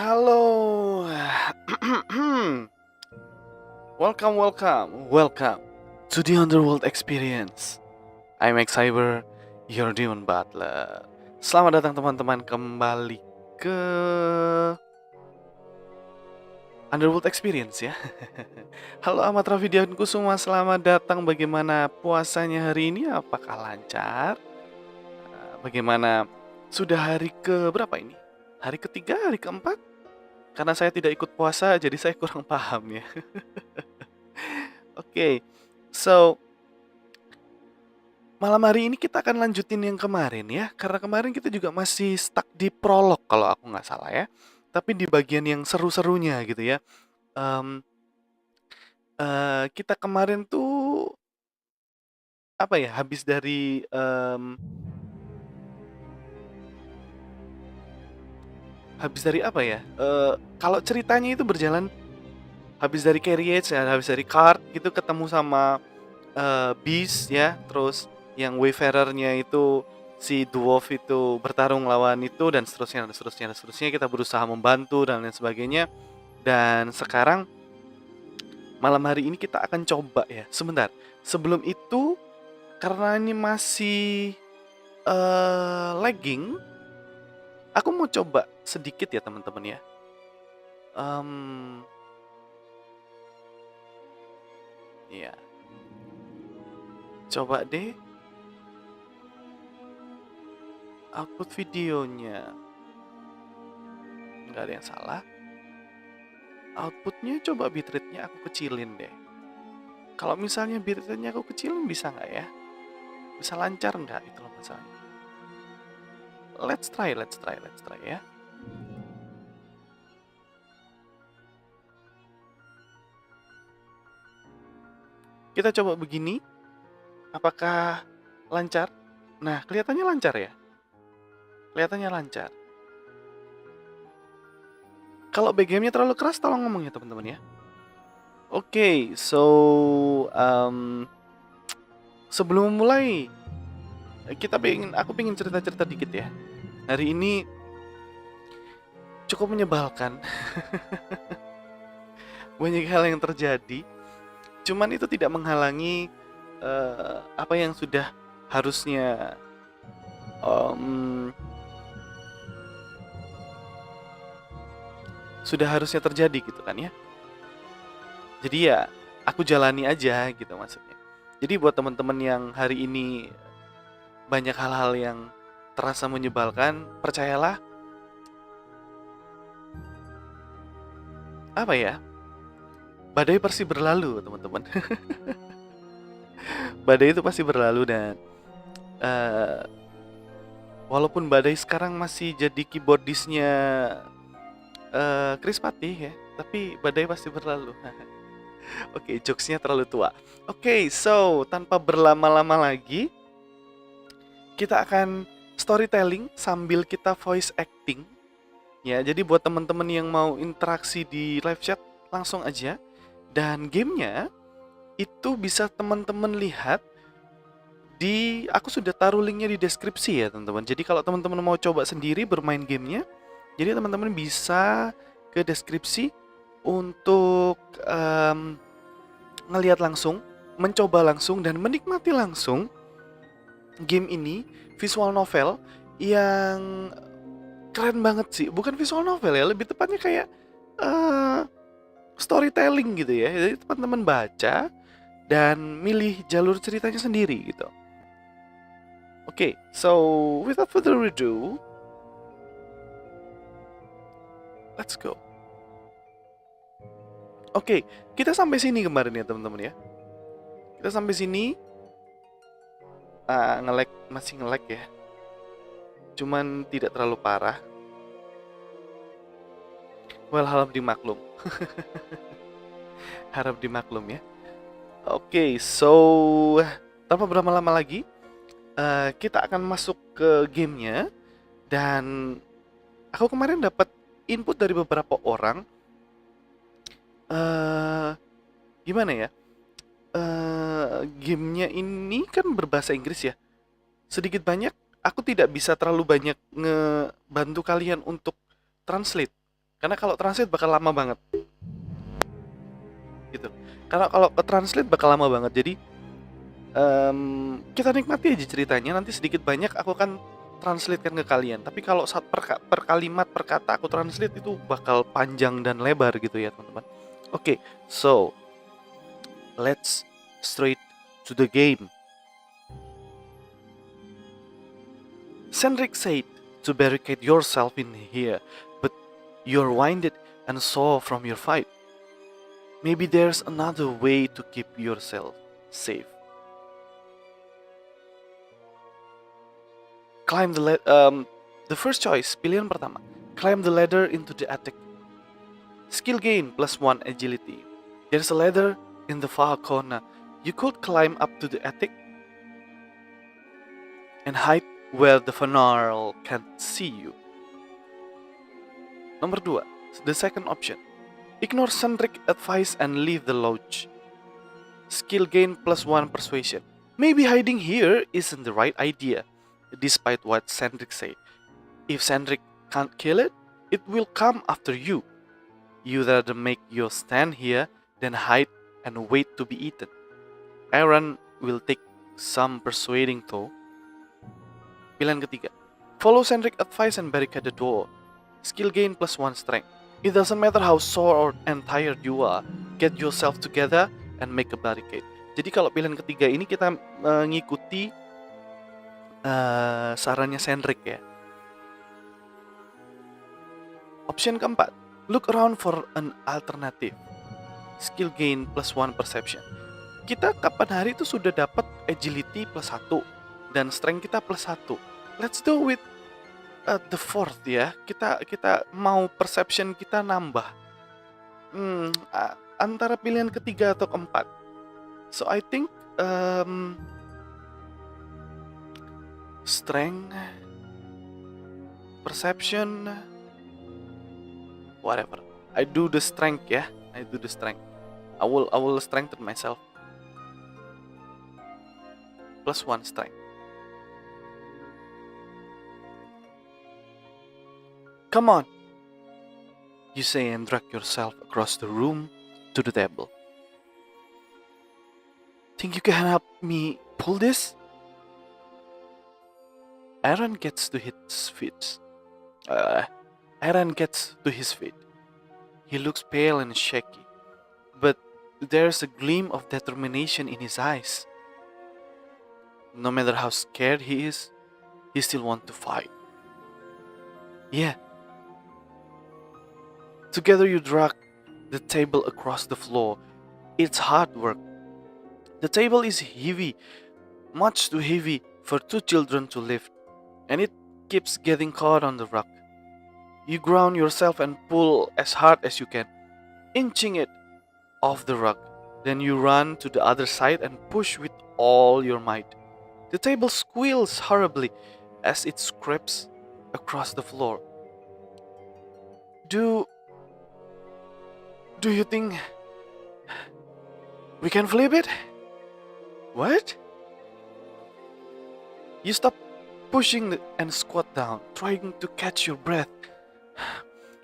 Halo. Welcome to the Underworld Experience. I'm Xyber, your demon butler. Selamat datang teman-teman kembali ke Underworld Experience ya. Halo Amat Raffidian Kusuma, selamat datang. Bagaimana puasanya hari ini? Apakah lancar? Bagaimana sudah hari ke berapa ini? Hari ketiga, hari keempat? Karena saya tidak ikut puasa, jadi saya kurang paham ya. Oke, so malam hari ini kita akan lanjutin yang kemarin ya. Karena kemarin kita juga masih stuck di prolog kalau aku nggak salah ya. Tapi di bagian yang seru-serunya gitu ya. Em, kita kemarin tuh apa ya? Habis dari apa ya? Kalau ceritanya itu berjalan habis dari carriage ya, habis dari cart gitu ketemu sama Beast ya, terus yang Wayfarer-nya itu si dwarf itu bertarung lawan itu dan seterusnya dan seterusnya dan seterusnya. Kita berusaha membantu dan lain sebagainya. Dan sekarang malam hari ini kita akan coba ya. Sebentar, sebelum itu karena ini masih lagging, aku mau coba sedikit ya teman-teman ya. Ya, coba deh output videonya. Nggak ada yang salah. Outputnya coba bitrate-nya aku kecilin deh. Kalau misalnya bitrate-nya aku kecilin bisa nggak ya? Bisa lancar nggak? Itu loh masalahnya. Let's try ya. Kita coba begini. Apakah lancar? Nah, kelihatannya lancar ya. Kelihatannya lancar. Kalau BGM-nya terlalu keras, tolong ngomong ya teman-teman ya. Oke, so sebelum mulai, aku pengen cerita-cerita dikit ya. Hari ini cukup menyebalkan. Banyak hal yang terjadi. Cuman itu tidak menghalangi apa yang sudah harusnya terjadi gitu kan ya. Jadi ya aku jalani aja gitu maksudnya. Jadi buat teman-teman yang hari ini banyak hal-hal yang terasa menyebalkan, percayalah, apa ya, badai pasti berlalu teman-teman. Badai itu pasti berlalu dan walaupun badai sekarang masih jadi keyboardisnya Chris Patih ya, tapi badai pasti berlalu. Oke, jokesnya terlalu tua. Oke, so tanpa berlama-lama lagi, kita akan storytelling sambil kita voice acting. Ya, jadi buat teman-teman yang mau interaksi di live chat langsung aja. Dan gamenya itu bisa teman-teman lihat aku sudah taruh linknya di deskripsi ya teman-teman. Jadi kalau teman-teman mau coba sendiri bermain gamenya, jadi teman-teman bisa ke deskripsi untuk ngelihat langsung, mencoba langsung dan menikmati langsung game ini. Visual novel yang keren banget sih. Bukan visual novel ya, lebih tepatnya kayak storytelling gitu ya. Jadi teman-teman baca dan milih jalur ceritanya sendiri gitu. Oke, so without further ado, let's go. Oke, kita sampai sini kemarin ya teman-teman ya. Kita sampai sini, masih nge-lag ya. Cuman tidak terlalu parah. Well, harap dimaklum. Harap dimaklum ya. Oke, so tanpa berlama-lama lagi, kita akan masuk ke gamenya. Dan aku kemarin dapat input dari beberapa orang. Gimana ya? Gamenya ini kan berbahasa Inggris ya. Sedikit banyak aku tidak bisa terlalu banyak ngebantu kalian untuk translate. Karena kalau translate bakal lama banget. Gitu. Karena kalau ke translate bakal lama banget. Jadi kita nikmati aja ceritanya. Nanti sedikit banyak aku akan translatekan ke kalian. Tapi kalau per kalimat per kata aku translate itu bakal panjang dan lebar gitu ya teman-teman. Oke, so let's straight to the game. Cendric said to barricade yourself in here, but you're winded and sore from your fight. Maybe there's another way to keep yourself safe. Climb the first choice, pilihan pertama. Climb the ladder into the attic. Skill gain +1 agility. There's a ladder in the far corner. You could climb up to the attic and hide where the funeral can't see you. Nomor 2, the second option. Ignore Cendric advice and leave the lodge. Skill gain +1 persuasion. Maybe hiding here isn't the right idea, despite what Cendric said. If Cendric can't kill it, it will come after you. You'd rather make your stand here than hide and wait to be eaten. Aaron will take some persuading though. Pilihan ketiga. Follow Cendric advice and barricade the door. Skill gain +1 strength. It doesn't matter how sore and tired you are, get yourself together and make a barricade. Jadi kalau pilihan ketiga ini kita mengikuti sarannya Cendric ya. Option keempat. Look around for an alternative. Skill gain +1 perception. Kita kapan hari itu sudah dapat agility +1 dan strength kita +1. Let's do with the fourth ya. Kita mau perception kita nambah. Antara pilihan ketiga atau keempat. So I think strength, perception, whatever. I do the strength ya. I do the strength. I will strengthen myself. +1 strength. Come on, you say and drag yourself across the room to the table. Think you can help me pull this? Aaron gets to his feet. He looks pale and shaky, but there's a gleam of determination in his eyes. No matter how scared he is, he still wants to fight. Yeah. Together you drag the table across the floor. It's hard work. The table is heavy, much too heavy for 2 children to lift, and it keeps getting caught on the rug. You ground yourself and pull as hard as you can, inching it off the rug. Then you run to the other side and push with all your might. The table squeals horribly as it scrapes across the floor. Do you think we can flip it? What? You stop pushing and squat down, trying to catch your breath.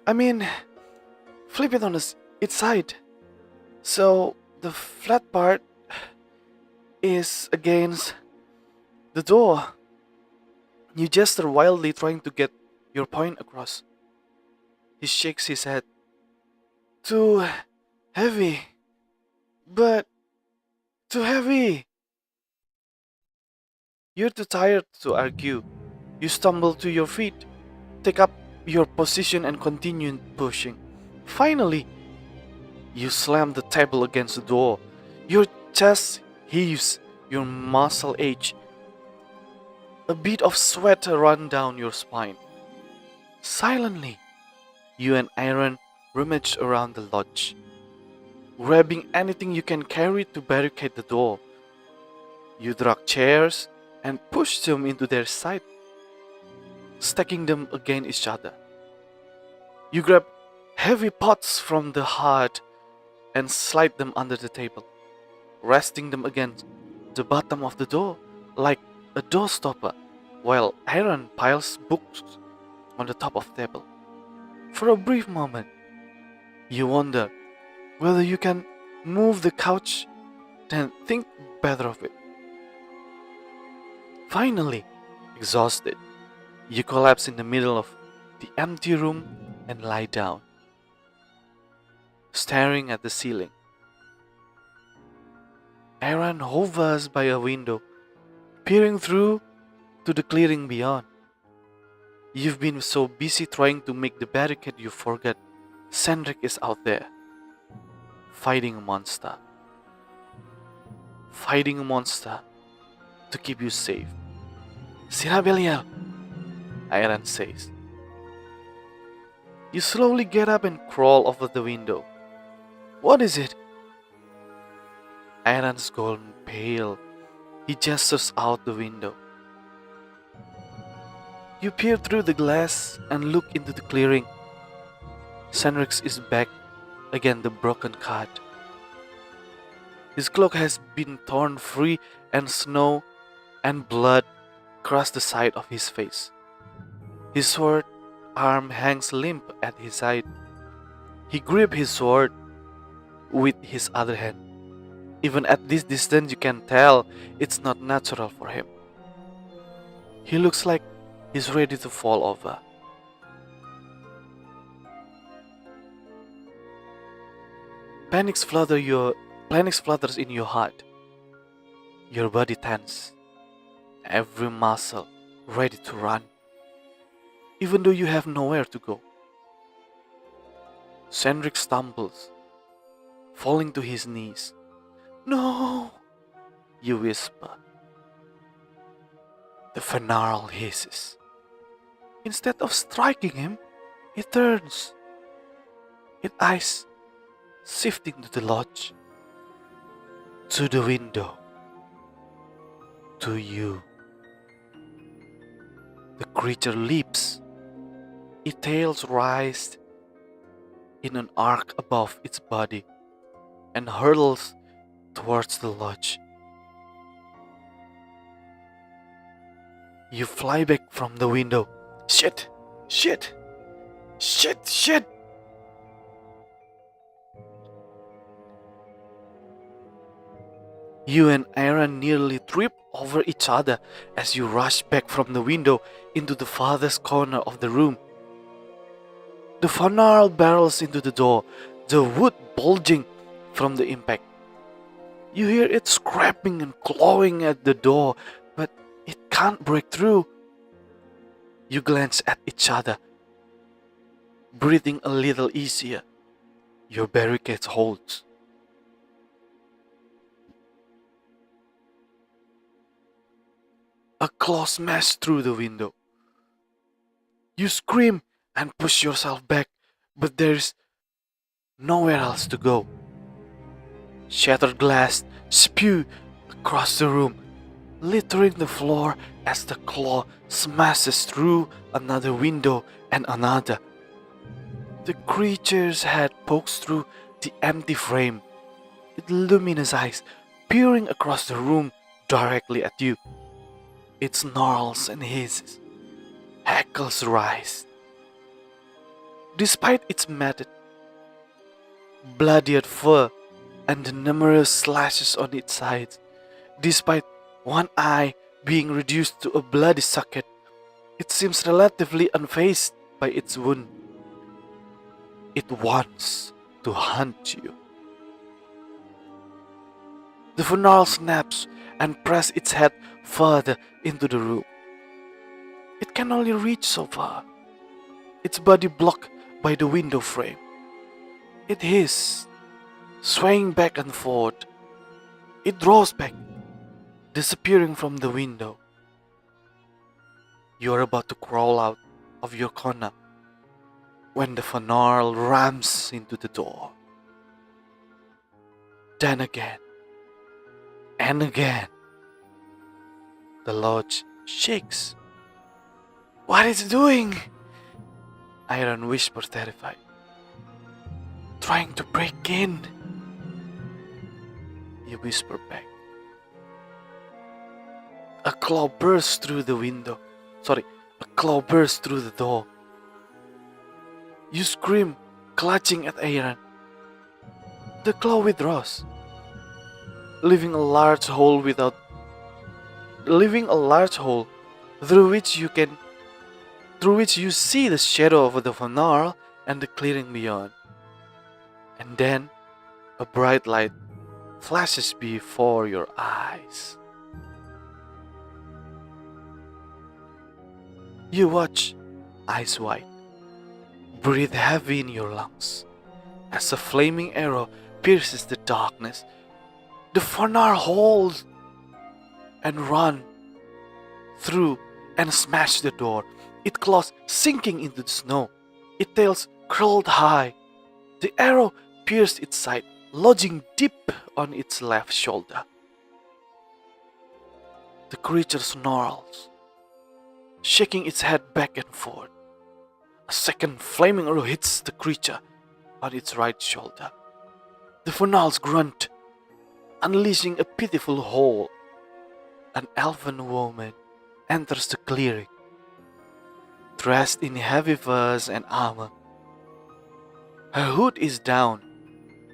I mean, flip it on its side. So the flat part is against the door. You gesture wildly, trying to get your point across. He shakes his head. Too heavy. But too heavy. You're too tired to argue. You stumble to your feet, take up your position and continue pushing. Finally, you slam the table against the door. Your chest heaves, your muscle ache. A bit of sweat runs down your spine. Silently, you and Aaron rummage around the lodge, grabbing anything you can carry to barricade the door. You drag chairs and push them into their side, stacking them against each other. You grab heavy pots from the hearth and slide them under the table, resting them against the bottom of the door like a doorstopper, while Aaron piles books on the top of the table. For a brief moment, you wonder whether you can move the couch, then think better of it. Finally, exhausted, you collapse in the middle of the empty room and lie down, staring at the ceiling. Aaron hovers by a window, peering through to the clearing beyond. You've been so busy trying to make the barricade you forget Cendric is out there, fighting a monster. Fighting a monster to keep you safe. Sira Belial, Aaron says. You slowly get up and crawl over the window. What is it? Aaron's gone pale. He gestures out the window. You peer through the glass and look into the clearing. Cendrix is back against the broken cart. His cloak has been torn free and snow and blood cross the side of his face. His sword arm hangs limp at his side. He grips his sword with his other hand. Even at this distance you can tell it's not natural for him. He looks like he's ready to fall over. Panic flutters in your heart. Your body tense, every muscle ready to run, even though you have nowhere to go. Cendric stumbles, falling to his knees. No, you whisper. The fanarl hisses. Instead of striking him, it turns. Its eyes shifting to the lodge, to the window, to you. The creature leaps, its tails rise in an arc above its body and hurtles towards the lodge. You fly back from the window. Shit! Shit! Shit! Shit! You and Aaron nearly trip over each other as you rush back from the window into the farthest corner of the room. The fanarl barrels into the door, the wood bulging from the impact. You hear it scraping and clawing at the door, but it can't break through. You glance at each other, breathing a little easier. Your barricade holds. A claw smashes through the window. You scream and push yourself back, but there's nowhere else to go. Shattered glass spew across the room, littering the floor as the claw smashes through another window and another. The creature's head pokes through the empty frame, its luminous eyes peering across the room directly at you. It snarls and hisses. Hackles rise. Despite its matted, bloodied fur and the numerous slashes on its sides, despite one eye being reduced to a bloody socket, it seems relatively unfazed by its wound. It wants to hunt you. The fanarl snaps and presses its head further into the room. It can only reach so far, its body blocked by the window frame. It hisses, swaying back and forth. It draws back, disappearing from the window. You are about to crawl out of your corner when the fanarl rams into the door. Then again, and again, the lodge shakes. What is it doing? Iron whispers, terrified. Trying to break in. You whisper back. A claw bursts through the window. A claw bursts through the door. You scream, clutching at Aaron. The claw withdraws, leaving a large hole through which you see the shadow of the funnel and the clearing beyond. And then a bright light flashes before your eyes. You watch, eyes wide, breathe heavy in your lungs, as a flaming arrow pierces the darkness. The funnel holds and run through and smash the door. It claws sinking into the snow. Its tails curled high. The arrow pierced its side, lodging deep on its left shoulder. The creature snarls, shaking its head back and forth. A second flaming arrow hits the creature on its right shoulder. The funnels grunt, unleashing a pitiful howl. An elven woman enters the clearing, dressed in heavy furs and armor. Her hood is down,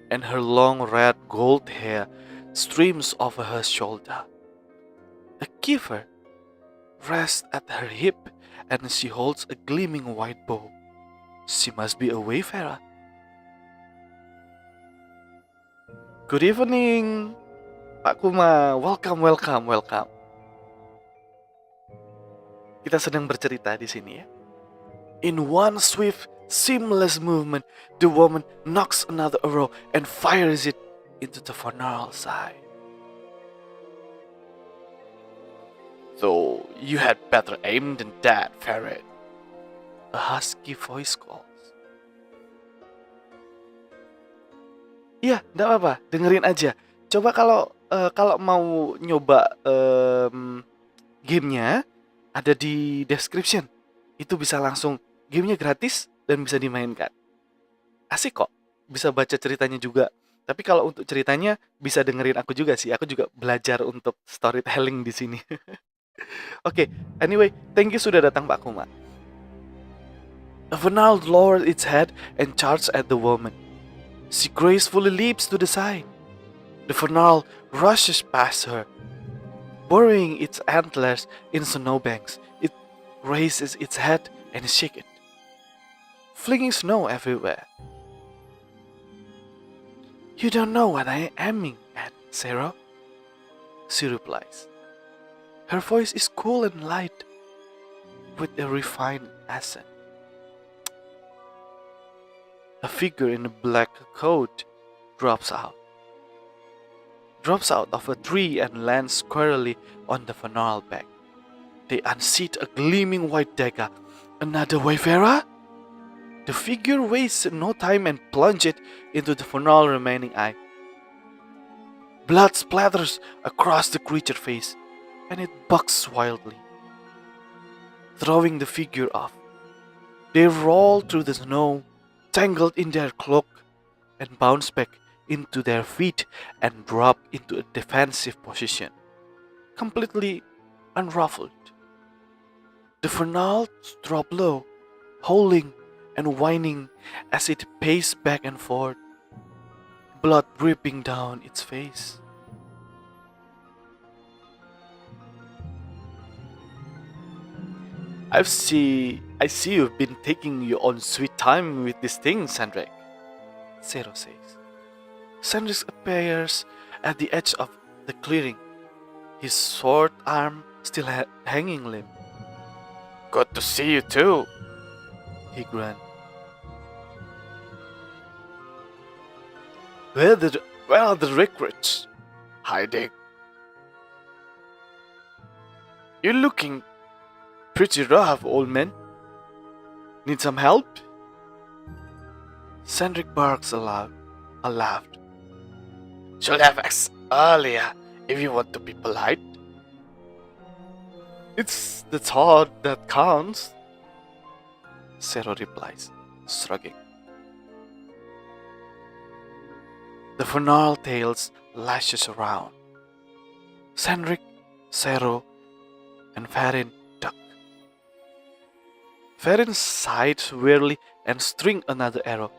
and her long red gold hair streams over her shoulder. A kiefer rests at her hip, and she holds a gleaming white bow. She must be a wayfarer. Good evening, Pak Kuma. Welcome. Kita sedang bercerita di sini ya. In one swift, seamless movement, the woman knocks another arrow and fires it into the funnel side. So, you had better aim than that, ferret. A husky voice calls. Iya, enggak apa-apa, dengerin aja. Coba kalau mau nyoba gamenya, ada di description. Itu bisa langsung, gamenya gratis dan bisa dimainkan. Asik kok, bisa baca ceritanya juga. Tapi kalau untuk ceritanya bisa dengerin aku juga sih. Aku juga belajar untuk storytelling di sini. Oke, anyway, thank you sudah datang Pak Kuma. A funnel lowered its head and charged at the woman. She gracefully leaps to the side. The funnel rushes past her, burying its antlers in snowbanks. It raises its head and shakes it, flinging snow everywhere. You don't know what I am aiming at, Sarah, she replies. Her voice is cool and light, with a refined accent. A figure in a black coat drops out of a tree and lands squarely on the funnel back. They unseat a gleaming white dagger. Another wayfarer? The figure wastes no time and plunges it into the funnel remaining eye. Blood splatters across the creature's face, and it bucks wildly, throwing the figure off. They roll through the snow, tangled in their cloak, and bounce back into their feet and drop into a defensive position, completely unruffled. The funnel drop low, howling and whining as it paced back and forth, blood dripping down its face. I see you've been taking your own sweet time with this thing, Sandrak, Zero says. Sandrak appears at the edge of the clearing, his short arm still hanging limp. Good to see you too, he grunted. Where are the recruits? Hiding. You're looking pretty rough, old man. Need some help? Sandrak barks aloud. Should have asked earlier if you want to be polite. It's the thought that counts, Zero replies, shrugging. The funnel tails lashes around. Sandrak, Zero, and Farin duck. Farin sighs wearily and string another arrow.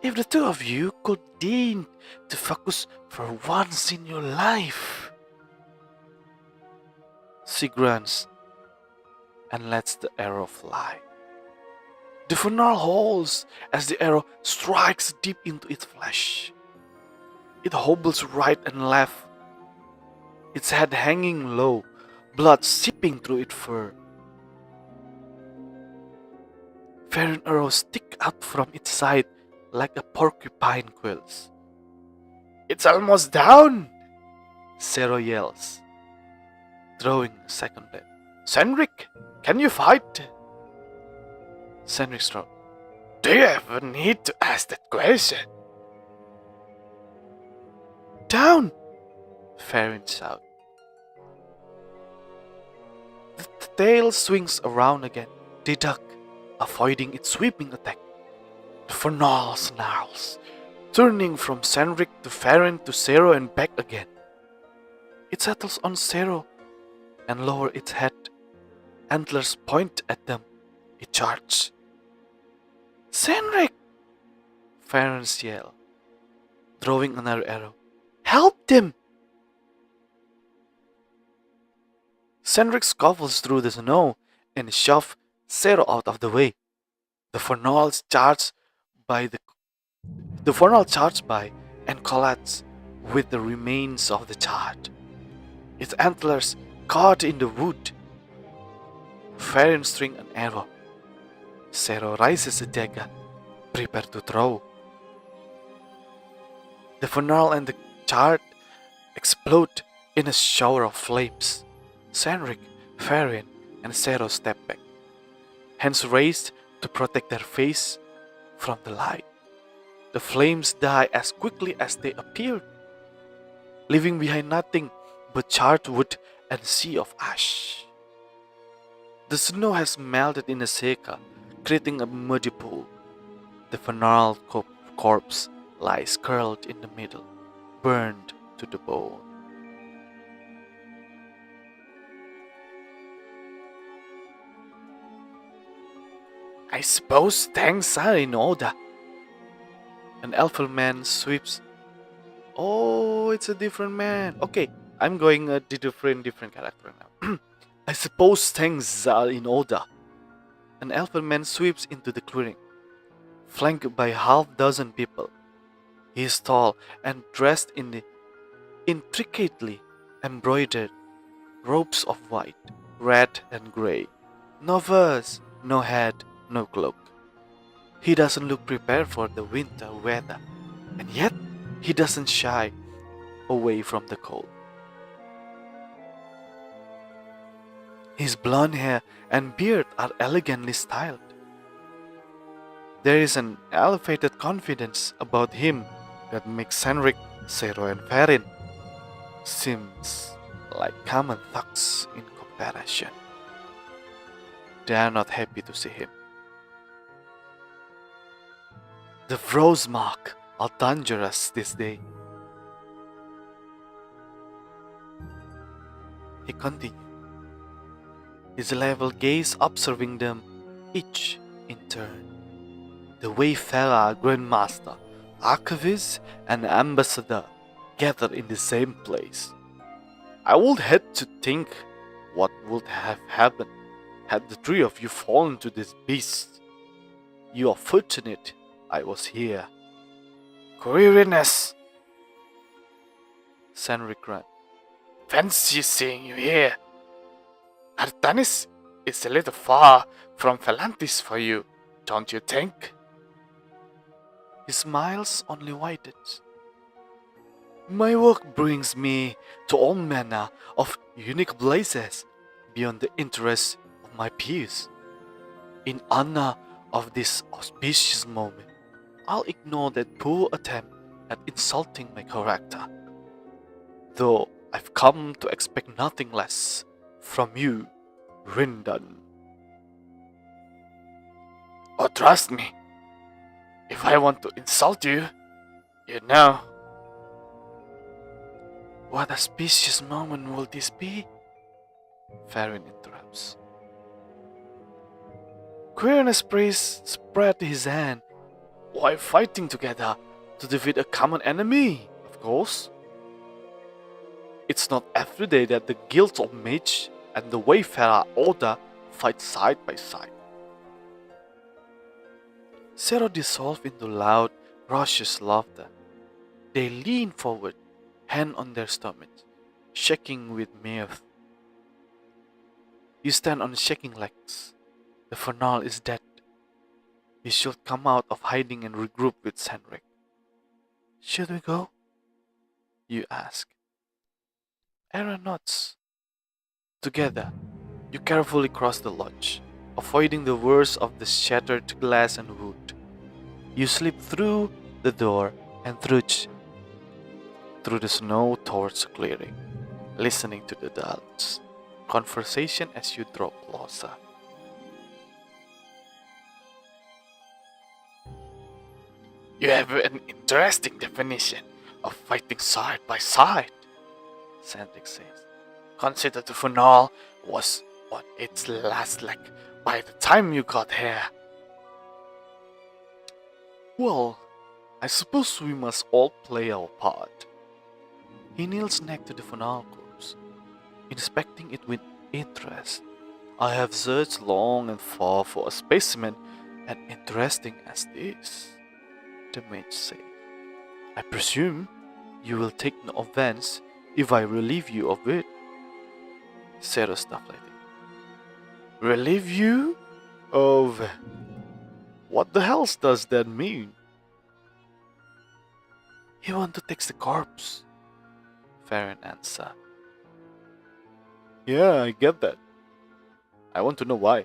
If the two of you could deign to focus for once in your life. She grunts and lets the arrow fly. The funnel holds as the arrow strikes deep into its flesh. It hobbles right and left, its head hanging low, blood seeping through its fur. Fair arrows stick out from its side like a porcupine quills. It's almost down, Zero yells, throwing a second blade. Senric, can you fight? Senric struck. Do you ever need to ask that question? Down! Farin shouts. The tail swings around again. They duck, avoiding its sweeping attack. The Fernal snarls, turning from Senric to Farin to Zero and back again. It settles on Zero and lowers its head. Antlers point at them. It charges. Senric! Farin's yell, throwing another arrow. Help them! Senric scuffles through the snow and shoves Zero out of the way. The Fernal charges by and collides with the remains of the charge. Its antlers caught in the wood. Farin strings an arrow. Zero raises a dagger, prepared to throw. The Fernal and the charge explode in a shower of flames. Senric, Farin, and Zero step back, hands raised to protect their face from the light. The flames die as quickly as they appeared, leaving behind nothing but charred wood and a sea of ash. The snow has melted in the Seka, creating a muddy pool. The Fernal corpse lies curled in the middle, burned to the bone. I suppose things are in order. An elfin man sweeps. Oh, it's a different man. Okay, I'm going a different character now. I suppose things are in order. An elfin man sweeps into the clearing, flanked by half-dozen people. He is tall and dressed in the intricately embroidered robes of white, red, and gray. No furs, no hat, no cloak. He doesn't look prepared for the winter weather, and yet he doesn't shy away from the cold. His blonde hair and beard are elegantly styled. There is an elevated confidence about him that makes Senric, Zero, and Farin seems like common thugs in comparison. They are not happy to see him. The Vrozmark are dangerous this day. He continued, his level gaze observing them each in turn. The Wayfarer Grandmaster, Archivist, and Ambassador gathered in the same place. I would hate to think what would have happened had the three of you fallen to this beast. You are fortunate I was here. Quirinus! Senric grunted. Fancy seeing you here. Artanis is a little far from Phalantis for you, don't you think? His smiles only widened. My work brings me to all manner of unique places beyond the interests of my peers. In honor of this auspicious moment, I'll ignore that poor attempt at insulting my character. Though I've come to expect nothing less from you, Rindan. Oh, trust me. If I want to insult you, you know. What auspicious moment will this be? Farin interrupts. Quirinus priest spread his hand. Why fighting together? To defeat a common enemy, of course. It's not every day that the guilds of mage and the Wayfarer Order fight side by side. Zero dissolved into loud, raucous laughter. They lean forward, hand on their stomachs, shaking with mirth. You stand on shaking legs. The Fernal is dead. You should come out of hiding and regroup with Sandrick. Should we go? You ask. Aaron nods. Together, you carefully cross the lodge, avoiding the worst of the shattered glass and wood. You slip through the door and trudge through the snow towards the clearing, listening to the adults' conversation as you draw closer. You have an interesting definition of fighting side by side, Sandrick says. Consider the Fernal was on its last leg by the time you got here. Well, I suppose we must all play our part. He kneels next to the Fernal corpse, inspecting it with interest. I have searched long and far for a specimen as interesting as this, the mage said. I presume you will take no offense if I relieve you of it. Zero stuff like that. Relieve you of... What the hell does that mean? You want to take the corpse? Farron answered. Yeah, I get that. I want to know why.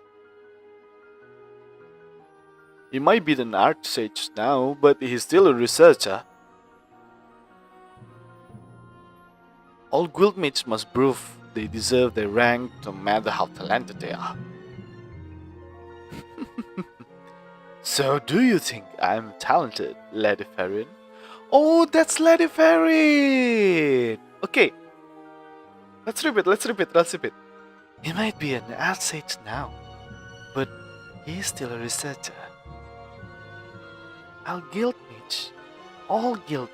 He might be an art sage now, but he's still a researcher. All guildmates must prove they deserve their rank no matter how talented they are. So do you think I'm talented, Lady Farron? Oh, that's Lady Farron! Okay. Let's repeat. He might be an art sage now, but he's still a researcher. All guild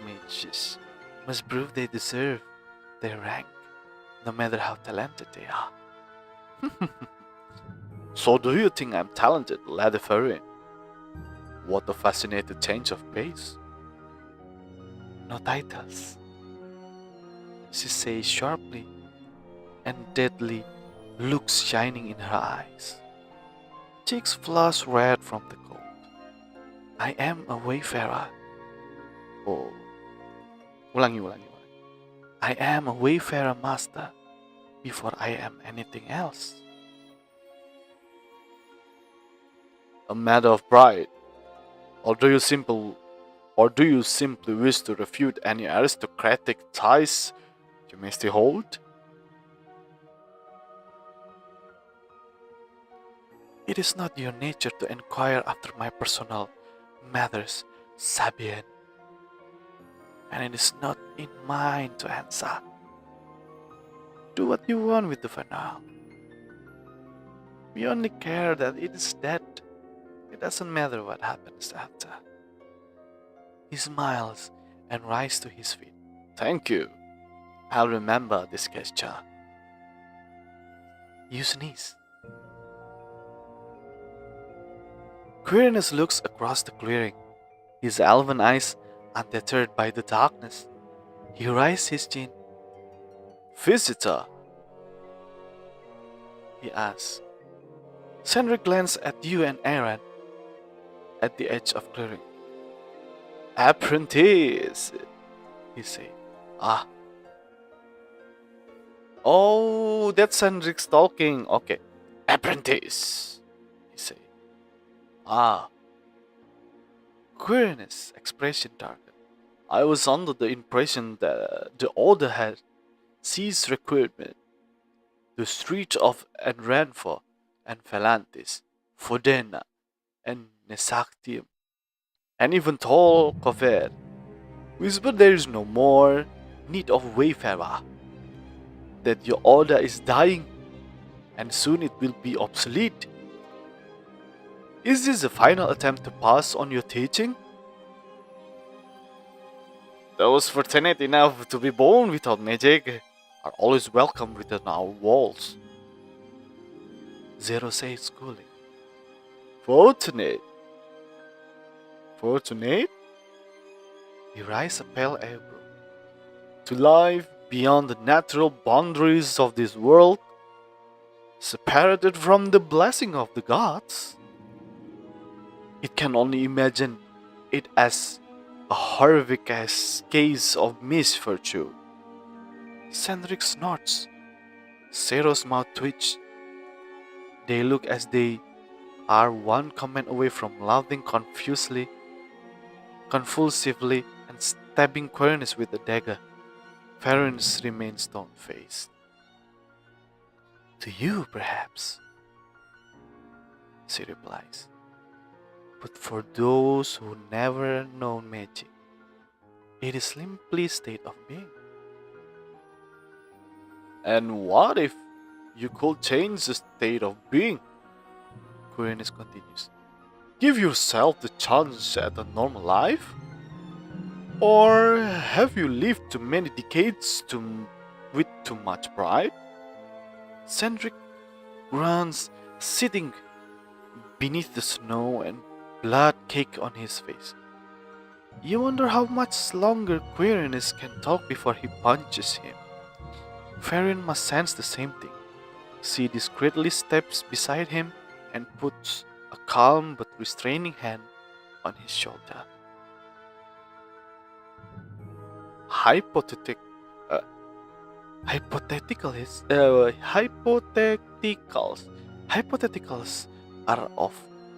mages must prove they deserve their rank, no matter how talented they are. So do you think I'm talented, Lady Farron? What a fascinating change of pace. No titles, she says sharply, and deadly looks shining in her eyes. Cheeks flush red from the cold. I am a wayfarer. Oh, ulangi. I am a wayfarer master before I am anything else. A matter of pride, or do you simply wish to refute any aristocratic ties you may still hold? It is not your nature to inquire after my personal matters, Sabian, and it is not in mine to answer. Do what you want with the Fernal. We only care that it is dead. It doesn't matter what happens after. He smiles and rises to his feet. Thank you. I'll remember this gesture. You sneeze. Quirinus looks across the clearing, his elven eyes undeterred by the darkness. He raises his chin. Visitor? He asks. Sandrick glances at you and Aaron at the edge of clearing. Apprentice, he said. Ah. Oh, that's Sandrick's talking. Okay. Apprentice, he said. Ah. Quirinus' expression darkened. I was under the impression that the Order had ceased recruitment. The streets of Enranfor and Phalantis, Fodena, and Nesactium, and even tall Cover whisper there is no more need of wayfarer, that your order is dying, and soon it will be obsolete. Is this the final attempt to pass on your teaching? Those fortunate enough to be born without magic are always welcome within our walls. Zero says coolly. Fortunate? Fortunate? He raised a pale eyebrow. To live beyond the natural boundaries of this world, separated from the blessing of the gods. It can only imagine it as a horrific case of misfortune. Cendric snorts. Zero's mouth twitches. They look as they are one comment away from laughing convulsively, and stabbing Quirinus with a dagger. Quirinus remains stone-faced. To you, perhaps, she replies. But for those who never known magic, it is simply a state of being. And what if you could change the state of being? Quirinus continues. Give yourself the chance at a normal life? Or have you lived too many decades with too much pride? Cendric grunts, sitting beneath the snow and blood caked on his face. You wonder how much longer Quirinus can talk before he punches him. Farron must sense the same thing. She discreetly steps beside him and puts a calm but restraining hand on his shoulder. Hypotheticals are of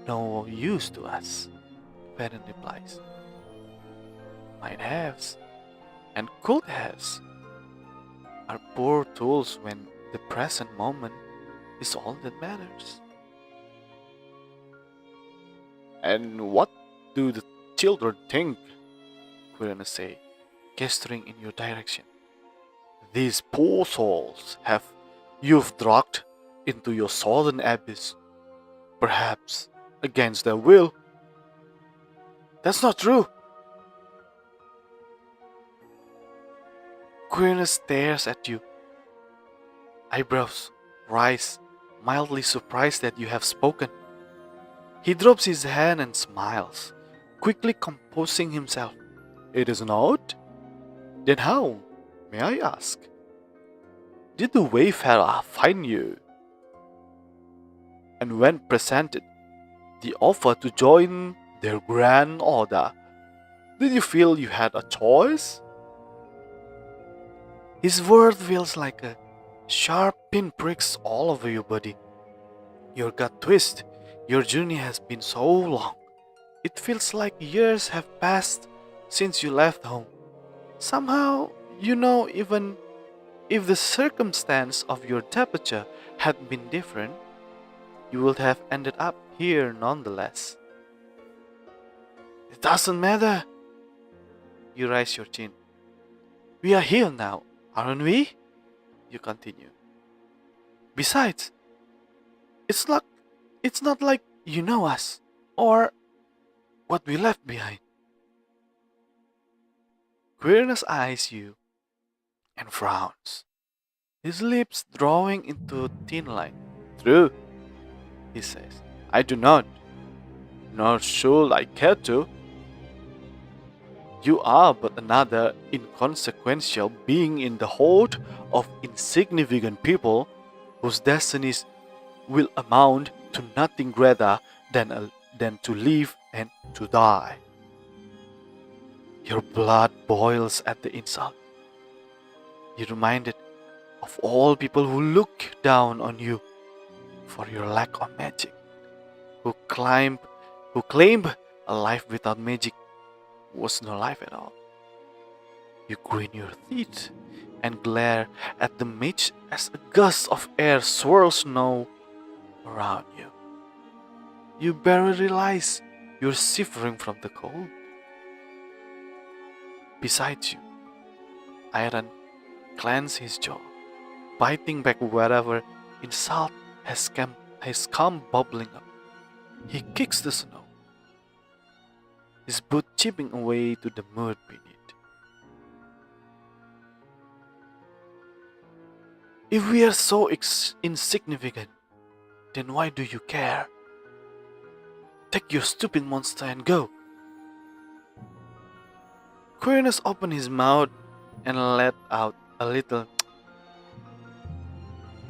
no use to us, Farron replies. Might haves and could haves are poor tools when the present moment is all that matters. And what do the children think? Quirinus say, gesturing in your direction. These poor souls you've dragged into your southern abyss, perhaps against their will. That's not true. Quirinus stares at you. Eyebrows rise, mildly surprised that you have spoken. He drops his hand and smiles, quickly composing himself. It is not? Then how, may I ask? Did the Wayfarer find you? And when presented the offer to join their grand order, did you feel you had a choice? His word feels like a sharp pinpricks all over your body. Your gut twists. Your journey has been so long. It feels like years have passed since you left home. Somehow, even if the circumstance of your departure had been different, you would have ended up here nonetheless. It doesn't matter. You raise your chin. We are here now, aren't we? You continue. Besides, it's not like you know us or what we left behind. Quirinus eyes you and frowns, his lips drawing into a thin line. True, he says. I do not, nor should I care to. You are but another inconsequential being in the horde of insignificant people whose destinies will amount to nothing greater than to live and to die. Your blood boils at the insult. You're reminded of all people who look down on you for your lack of magic, who claim a life without magic was no life at all. You grin your teeth and glare at the mage as a gust of air swirls snow around you. You barely realize you're shivering from the cold. Beside you, Iron clenches his jaw, biting back whatever insult has come bubbling up. He kicks the snow, his boot chipping away to the mud beneath. If we are so insignificant, then why do you care? Take your stupid monster and go. Quirinus opened his mouth and let out a little.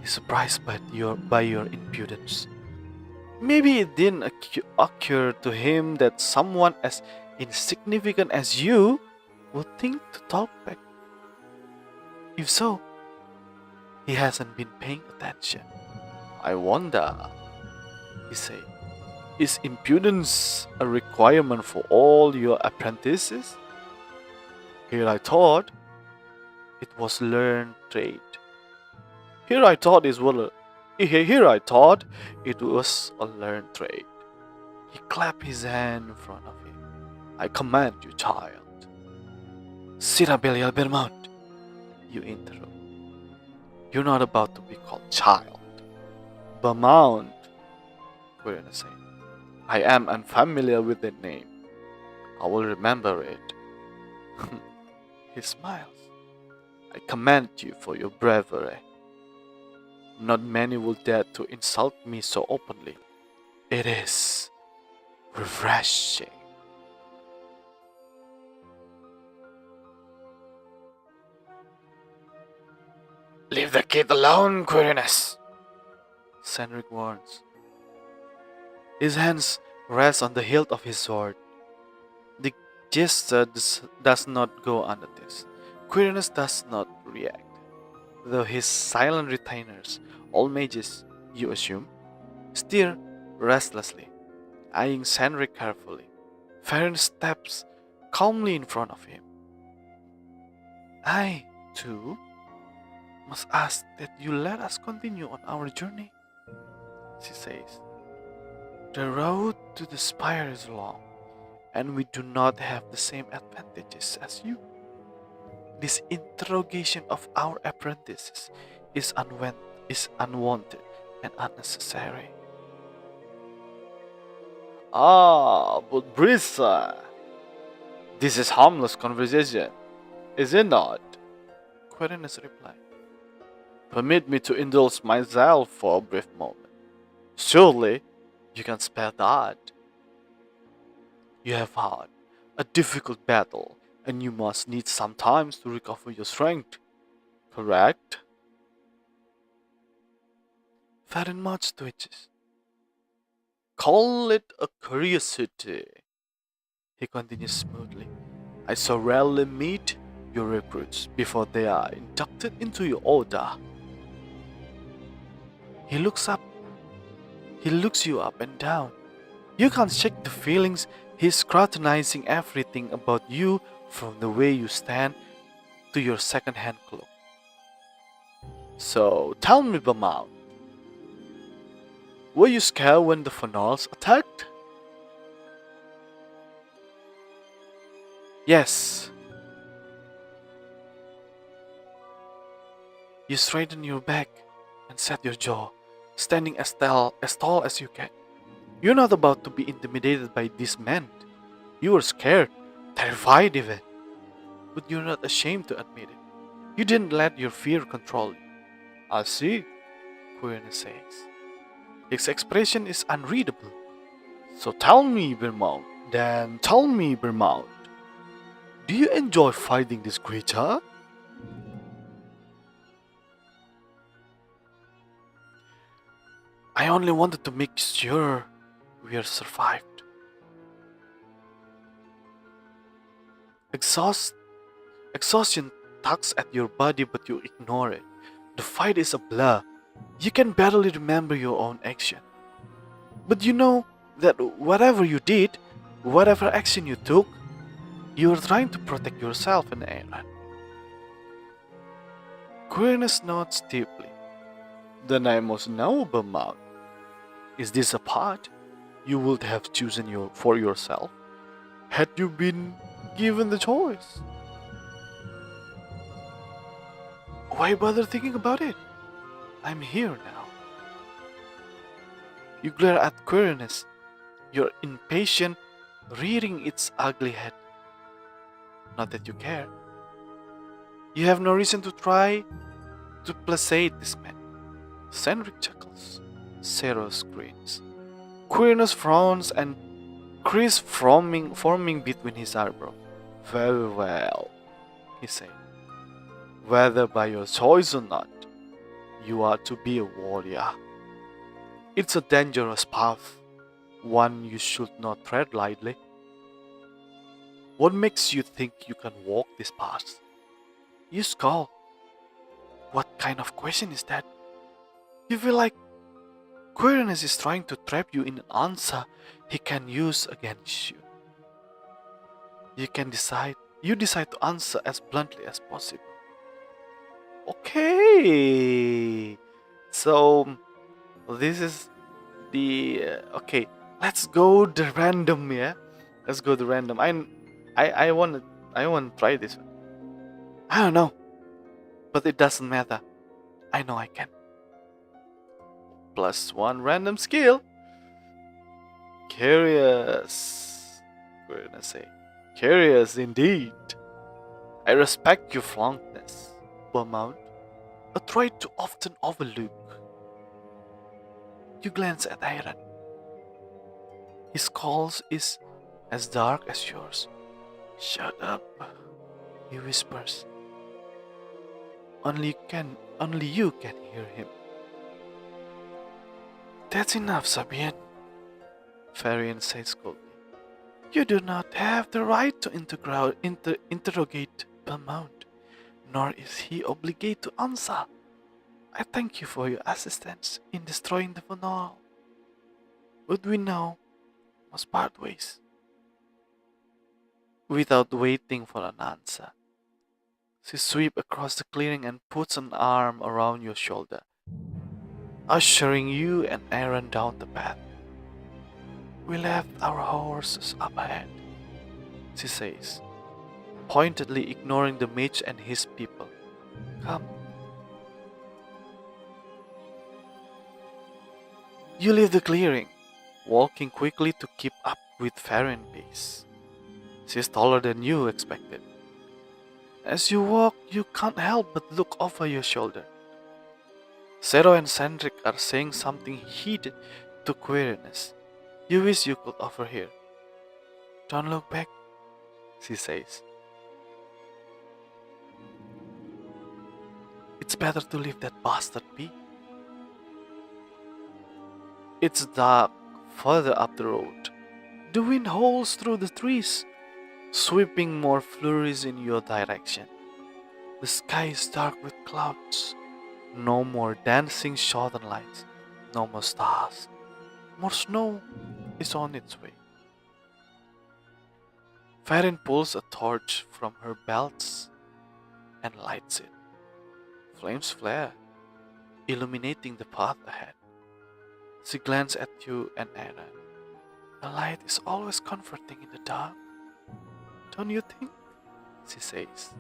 He's surprised by your impudence. Maybe it didn't occur to him that someone as insignificant as you would think to talk back. If so, he hasn't been paying attention. I wonder, he said, is impudence a requirement for all your apprentices? Here I thought it was learned trade. Here I thought it was a learned trade. He clapped his hand in front of him. I command you, child. Sira Belial Bermount, you interrupt. You're not about to be called child. Bermount, Quirinus said. I am unfamiliar with that name. I will remember it. He smiles. I commend you for your bravery. Not many will dare to insult me so openly. It is refreshing. Leave the kid alone, Quirinus, Cendric warns. His hands rest on the hilt of his sword. The gesture does not go unnoticed. Quirinus does not react, though his silent retainers, all mages, you assume, stir restlessly, eyeing Cendric carefully. Farron steps calmly in front of him. I, too, must ask that you let us continue on our journey, she says. The road to the spire is long, and we do not have the same advantages as you. This interrogation of our apprentices is unwanted and unnecessary. Ah, but Brisa, this is harmless conversation, is it not? Quirinus replied. Permit me to indulge myself for a brief moment. Surely, you can spare that. You have had a difficult battle, and you must need some time to recover your strength, correct? Farron much twitches. Call it a curiosity, he continues smoothly. I so rarely meet your recruits before they are inducted into your order. He looks you up and down. You can't shake the feelings he's scrutinizing everything about you, from the way you stand to your second-hand cloak. So, tell me, Bermount, were you scared when the Fanals attacked? Yes. You straighten your back and set your jaw, standing as tall as you can. You're not about to be intimidated by this man. You were scared, terrified even. But you're not ashamed to admit it. You didn't let your fear control you. I see, Quirinus says. His expression is unreadable. So tell me, Bermount, do you enjoy fighting this creature? I only wanted to make sure we are survived. Exhaustion tugs at your body, but you ignore it. The fight is a blur. You can barely remember your own action. But you know that whatever you did, whatever action you took, you were trying to protect yourself and Aaron. Quirinus nods deeply. Then I must know, Bermount. Is this a path you would have chosen for yourself, had you been given the choice? Why bother thinking about it? I'm here now. You glare at Quirinus, You're impatient, rearing its ugly head. Not that you care. You have no reason to try to placate this man. Cendric chuckles. Zero screams. Quirinus frowns and crease forming between his eyebrows. Very well, he said. Whether by your choice or not, you are to be a warrior. It's a dangerous path, one you should not tread lightly. What makes you think you can walk this path? You scowl. What kind of question is that? You feel like Quirinus is trying to trap you in an answer he can use against you. You decide to answer as bluntly as possible. Okay. So this is the okay. Let's go the random, yeah. Let's go the random. I want to try this one. I don't know, but it doesn't matter. I know I can. +1 random skill. Curious. We're gonna say curious indeed. I respect your frankness, Beaumont, a trait too often overlooked. You glance at Aaron. His skull is as dark as yours. Shut up, he whispers. Only you can hear him. That's enough, Sabian, Varian says coldly. You do not have the right to interrogate Beaumont, nor is he obligated to answer. I thank you for your assistance in destroying the Vonal. But we now must part ways. Without waiting for an answer, she sweeps across the clearing and puts an arm around your shoulder, ushering you and Aaron down the path. We left our horses up ahead, she says, pointedly ignoring the mage and his people. Come. You leave the clearing, walking quickly to keep up with Farron's pace. She's taller than you expected. As you walk, you can't help but look over your shoulder. Zero and Cendric are saying something heated to Quirinus. You wish you could overhear. Don't look back, she says. It's better to leave that bastard be. It's dark further up the road. The wind howls through the trees, sweeping more flurries in your direction. The sky is dark with clouds. No more dancing southern lights. No more stars. More snow is on its way. Farron pulls a torch from her belts and lights it. Flames flare, illuminating the path ahead. She glances at you and Aaron. A light is always comforting in the dark. Don't you think? She says.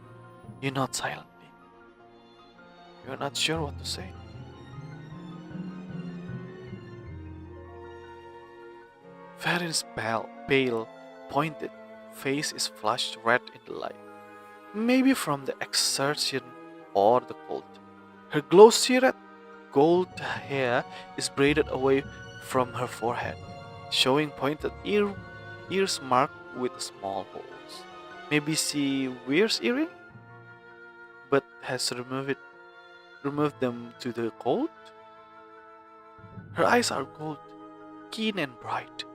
You nod silently. You're not sure what to say. Farron's pale, pointed face is flushed red in the light. Maybe from the exertion or the cold. Her glossy red gold hair is braided away from her forehead, showing pointed ears marked with small holes. Maybe she wears earrings, but has removed them to the cold? Her eyes are gold, keen and bright.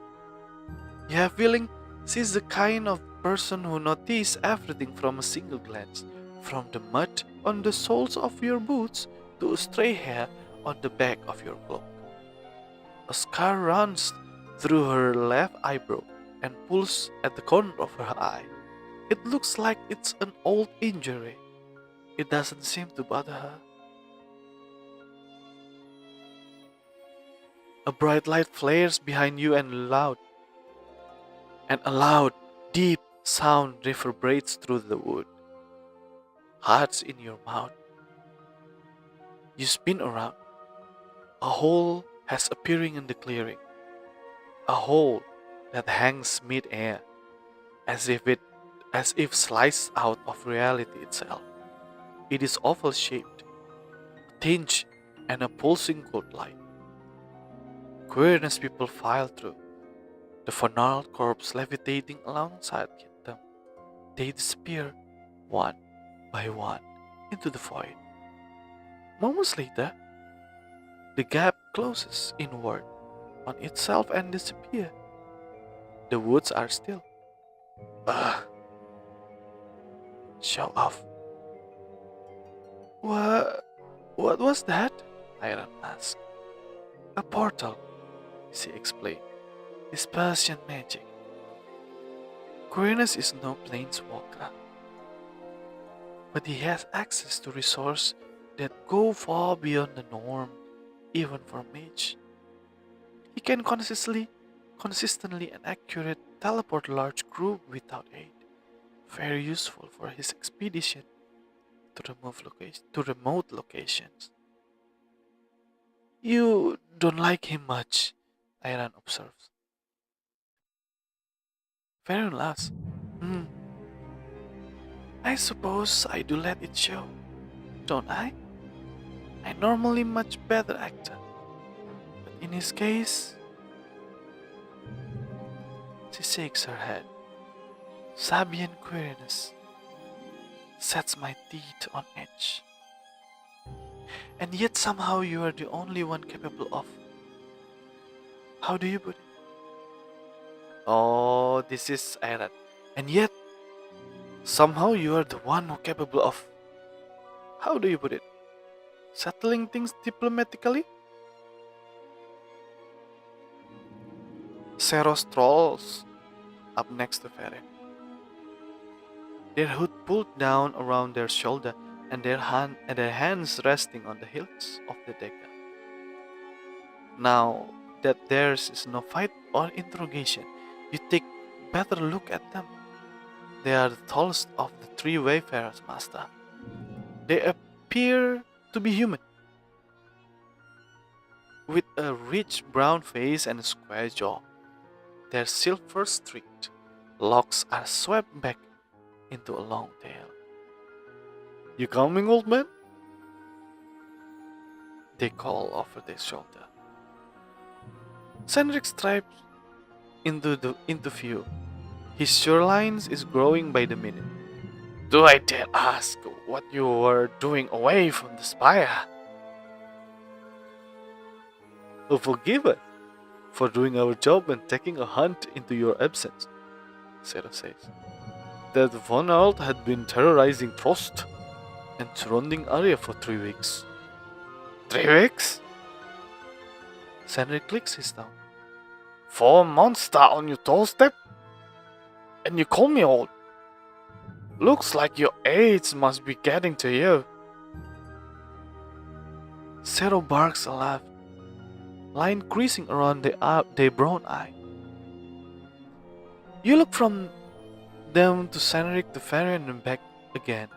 You have feeling she's the kind of person who notices everything from a single glance, from the mud on the soles of your boots to a stray hair on the back of your cloak. A scar runs through her left eyebrow and pulls at the corner of her eye. It looks like it's an old injury. It doesn't seem to bother her. A bright light flares behind you and a loud, deep sound reverberates through the wood. Hearts in your mouth. You spin around. A hole has appearing in the clearing. A hole that hangs mid-air, as if sliced out of reality itself. It is oval-shaped, tinged, and a pulsing gold light. Queerness people file through, the gnarled corpse levitating alongside them. They disappear, one by one, into the void. Moments later, the gap closes inward on itself and disappears. The woods are still. Ugh. Show off. What was that? Iron asked. A portal, she explained. It's Persian magic. Queerness is no planeswalker, but he has access to resources that go far beyond the norm, even for mage. He can consistently and accurate teleport large group without aid. Very useful for his expedition to remote locations. You don't like him much, Iran observes. Very last. I suppose I do let it show, don't I? I'm normally much better actor. But in his case, she shakes her head. Sabian queerness sets my teeth on edge. And yet somehow you are the only one capable of. How do you put it? Oh, this is Iran. And yet somehow you are the one who capable of. How do you put it? Settling things diplomatically? Zero strolls up next to Fere. Their hood pulled down around their shoulder and their hands resting on the hilts of the dagger. Now that theirs is no fight or interrogation, you take better look at them. They are the tallest of the three wayfarers, master. They appear to be human, with a rich brown face and a square jaw. Their silver-streaked locks are swept back into a long tail. You coming, old man? They call over their shoulder. Cendric stripes into view. His shoreline is growing by the minute. Do I dare ask what you were doing away from the spire? Oh, forgive us for doing our job and taking a hunt into your absence, Sarah says. That Von Alt had been terrorizing Frost and surrounding area for 3 weeks. 3 weeks? Cendric clicks his tongue. 4 monster on your doorstep? And you call me old? Looks like your age must be getting to you. Zero barks a laugh, line creasing around their brown eye. You look from them to Cendric to Fairy and back again.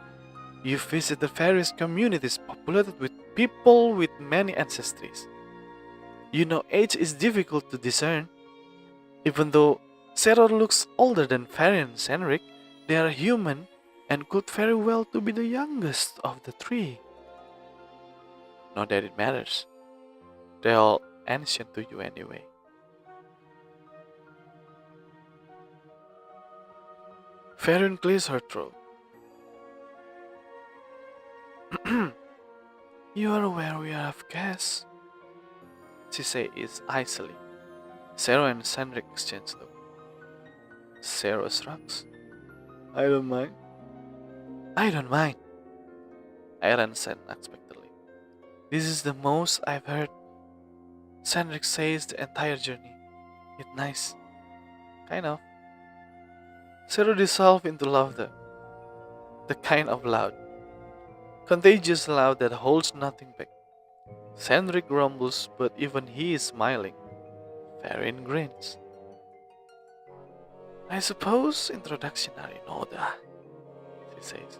You visit the various communities populated with people with many ancestries. You know age is difficult to discern. Even though Zero looks older than Fairy and Cendric, they are human and could very well to be the youngest of the 3. Not that it matters. They're all ancient to you anyway. Farron clears her throat. You are aware we are of gas, she says icily. Zero and Cendric exchange look. Zero shrugs. I don't mind. I don't mind, Aaron said unexpectedly. This is the most I've heard Cendric says the entire journey. It's nice. Kind of. Zero dissolved into laughter. The kind of loud. Contagious loud that holds nothing back. Cendric grumbles, but even he is smiling. Farron grins. I suppose introduction are in order, she says.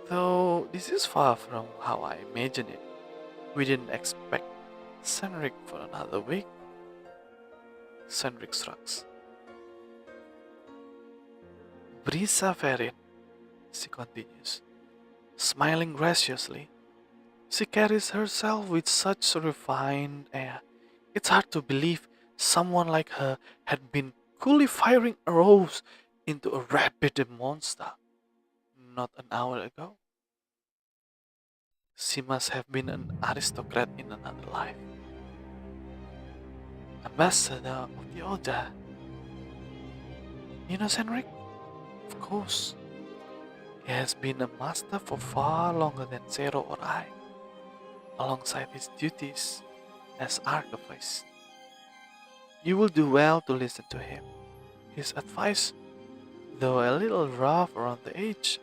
Though this is far from how I imagined it. We didn't expect Cendric for another week. Cendric shrugs. Brisa Ferin, she continues, smiling graciously. She carries herself with such refined air. It's hard to believe someone like her had been coolly firing arrows into a rabid monster not an hour ago. She must have been an aristocrat in another life. Ambassador of the Order. You know Cendric? Of course. He has been a master for far longer than Zero or I, alongside his duties as archivist. You will do well to listen to him. His advice, though a little rough around the edge,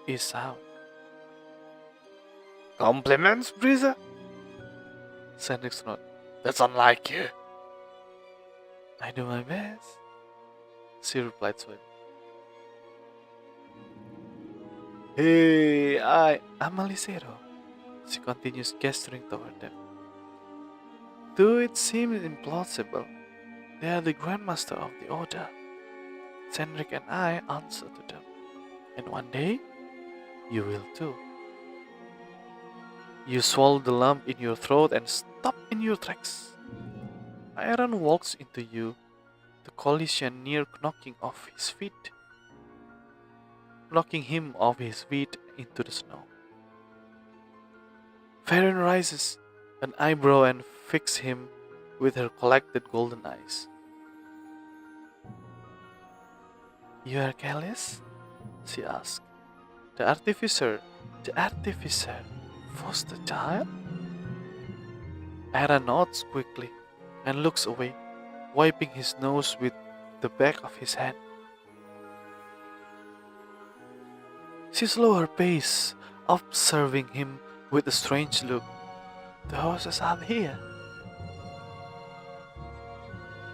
is sound. Compliments, Brisa? Cendric's nod. That's unlike you. I do my best, she replied sweetly. Hey, I'm Alicero, she continues gesturing toward them. Though it seems implausible, they are the Grandmaster of the Order. Cendric and I answer to them, and one day, you will too. You swallow the lump in your throat and stop in your tracks. Aaron walks into you, the collision near knocking him off his feet into the snow. Farron rises, an eyebrow, and fixes him with her collected golden eyes. You are careless? She asks. The artificer was the child? Aaron nods quickly and looks away, wiping his nose with the back of his hand. She slows her pace, observing him with a strange look. The horses are here,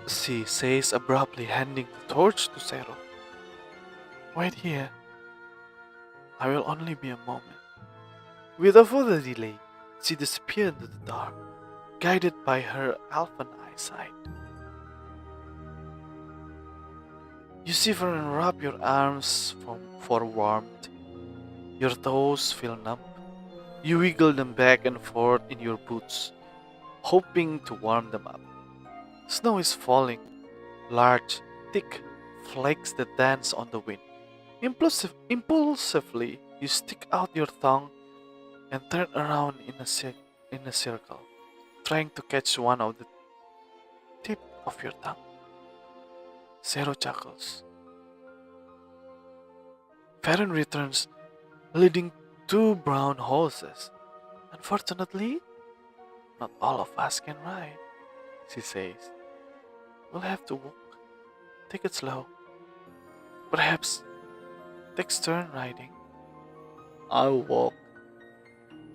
she says abruptly, handing the torch to Zero. Wait here. I will only be a moment. Without further delay, she disappeared into the dark, guided by her elven eyesight. You shiver and rub your arms for warmth. Your toes feel numb. You wiggle them back and forth in your boots, hoping to warm them up. Snow is falling, large, thick flakes that dance on the wind. Impulsively, you stick out your tongue and turn around in a circle, trying to catch one of the tip of your tongue. Zero chuckles. Farron returns, leading two brown horses. Unfortunately, not all of us can ride, she says. We'll have to walk. Take it slow. Perhaps take turn riding. I'll walk,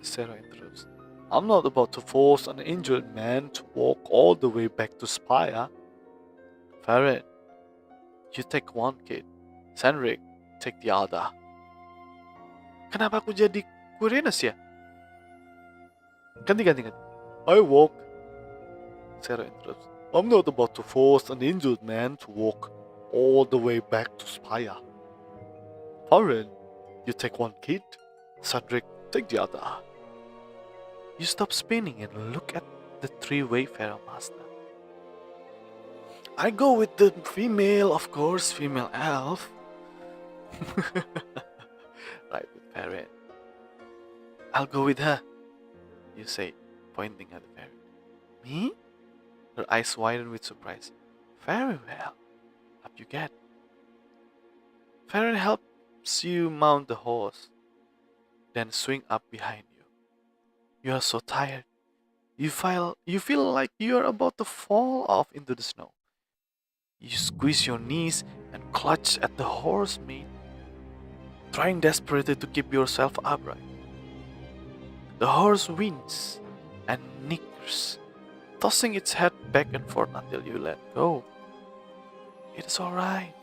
Sarah interrupts. I'm not about to force an injured man to walk all the way back to Spire. Farron, you take one kid. Cendric, take the other. Kenapa aku jadi Quirinus ya? Ganti. I walk, Sarah interrupts. I'm not about to force an injured man to walk all the way back to Spire. Farron, you take one kid. Cendric, take the other. You stop spinning and look at the three-way Pharaoh Master. I go with the female, of course, female elf. Right with Farron. I'll go with her, you say, pointing at the fairy. Me? Her eyes widen with surprise. Very well. Up you get. Farron helps you mount the horse, then swing up behind you. You are so tired. You feel like you are about to fall off into the snow. You squeeze your knees and clutch at the horse mane, trying desperately to keep yourself upright. The horse whines and niggers, tossing its head back and forth until you let go. It is alright,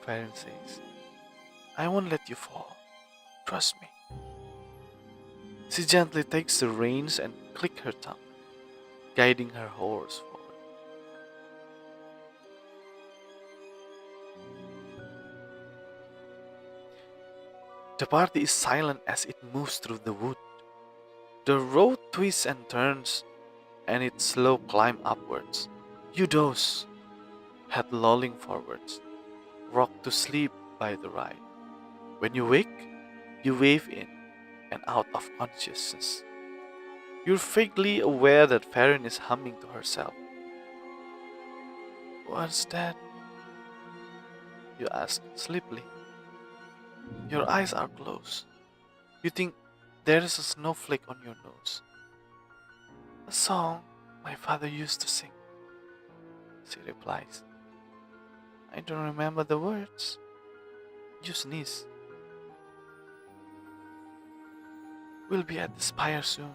Farron says. I won't let you fall. Trust me. She gently takes the reins and clicks her tongue, guiding her horse forward. The party is silent as it moves through the wood. The road twists and turns, and its slow climb upwards. You doze, head lolling forwards, rocked to sleep by the ride. When you wake, you wave in and out of consciousness. You're vaguely aware that Farron is humming to herself. What's that? You ask sleepily. Your eyes are closed. You think there is a snowflake on your nose. A song my father used to sing. She replies. I don't remember the words. You sneeze. We'll be at the spire soon.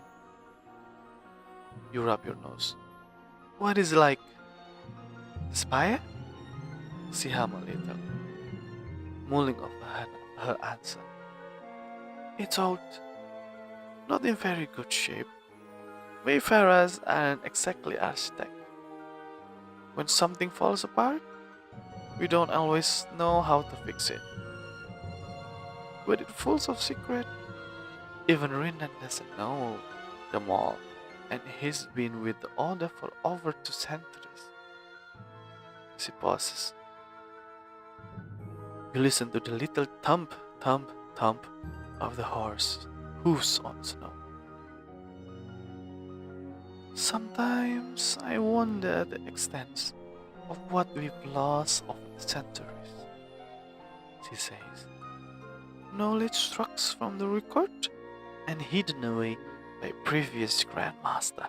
You rub your nose. What is it like? The spire? She hum a little, mulling over her answer. It's old, not in very good shape. Wayfarers aren't exactly architects. When something falls apart, we don't always know how to fix it. But it's full of secrets. Even Rindan doesn't know them all, and he's been with the Order for over 2 centuries. She pauses. You listen to the little thump, thump, thump of the horse hooves on snow. Sometimes I wonder the extent of what we've lost over the centuries, she says. Knowledge struck from the record and hidden away by previous grandmaster.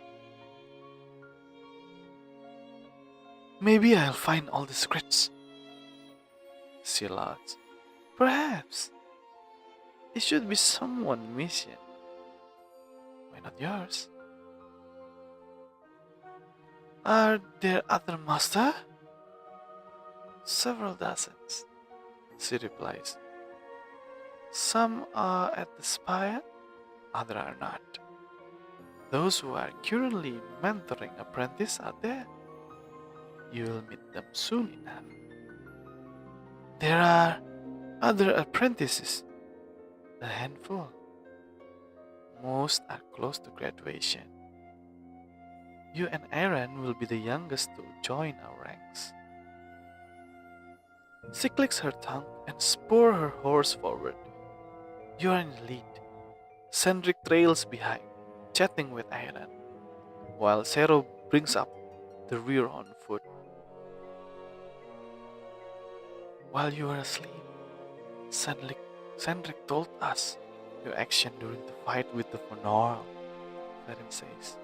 Maybe I'll find all the secrets, she laughs. Perhaps. It should be someone's mission. Why not yours? Are there other masters? Several dozens, she replies. Some are at the spire, others are not. Those who are currently mentoring apprentices are there. You will meet them soon enough. There are other apprentices, a handful. Most are close to graduation. You and Aaron will be the youngest to join our ranks. She clicks her tongue and spurs her horse forward. You are in the lead. Cendric trails behind, chatting with Aaron, while Zero brings up the rear on foot. While you were asleep, Cendric told us your action during the fight with the Fonor, Farron says.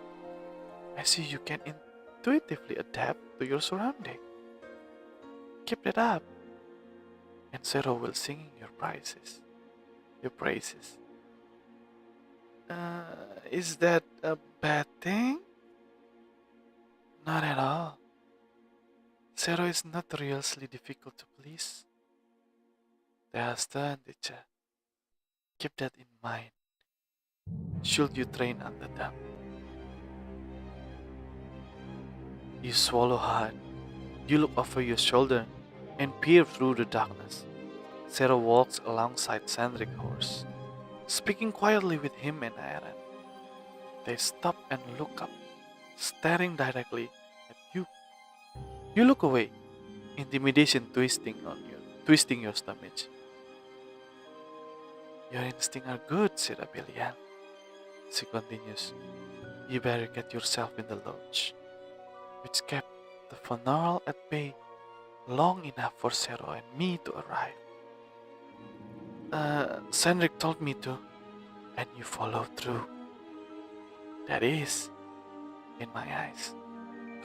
I see you can intuitively adapt to your surrounding. Keep that up, and Zero will sing your praises. Is that a bad thing? Not at all. Zero is notoriously difficult to please. They are stern, teacher. Keep that in mind, should you train under them. You swallow hard. You look over your shoulder and peer through the darkness. Zero walks alongside Cendric's horse, speaking quietly with him and Aaron. They stop and look up, staring directly at you. You look away, intimidation twisting your stomach. Your instincts are good, Sirabilian. She continues. You barricade yourself in the lodge, which kept the funeral at bay long enough for Zero and me to arrive. Cendric told me to, and you followed through. That is, in my eyes,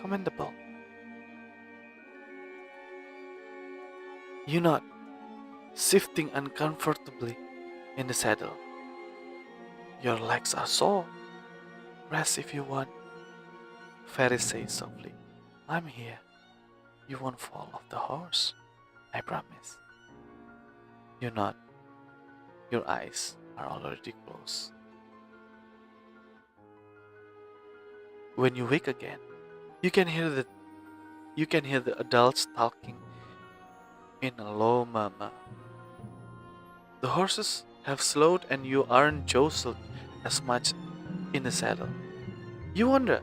commendable. You nod, shifting uncomfortably in the saddle. Your legs are sore. Rest if you want. Ferris says softly. I'm here. You won't fall off the horse. I promise. You nod. Your eyes are already closed. When you wake again, you can hear the adults talking in a low murmur. The horses have slowed and you aren't jostled as much in the saddle. You wonder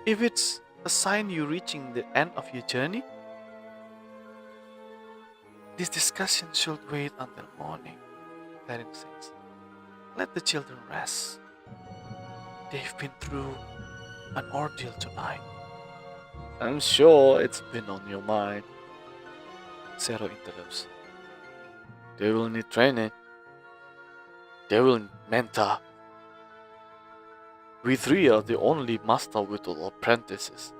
if it's a sign you're reaching the end of your journey? This discussion should wait until morning, Clarence says. Let the children rest. They've been through an ordeal tonight. I'm sure it's been on your mind, Zero interrupts. They will need training. They will need mentor. We three are the only master whittle apprentices.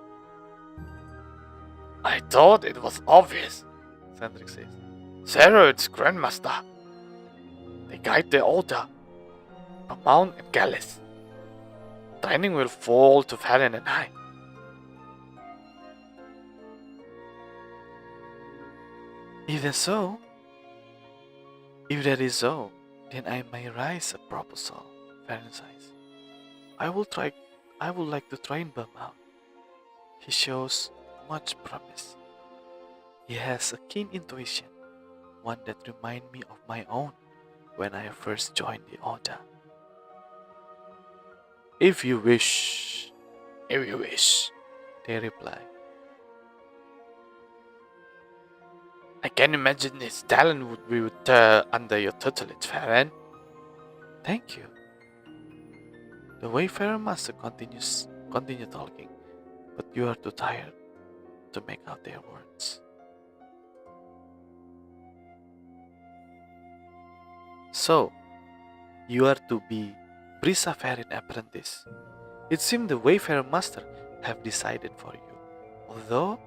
I thought it was obvious, Sandrick says. Zero is Grandmaster. They guide the order, Mount and Gallus. Training will fall to Farron and I. If that is so, then I may raise a proposal, Farron says. I would like to train Bumhound. He shows much promise. He has a keen intuition, one that reminds me of my own when I first joined the order. If you wish, they reply. I can imagine his talent would be under your tutelage, Farron. Thank you. The Wayfarer Master continue talking, but you are too tired to make out their words. So, you are to be Brisa Farron apprentice. It seems the Wayfarer Master have decided for you, although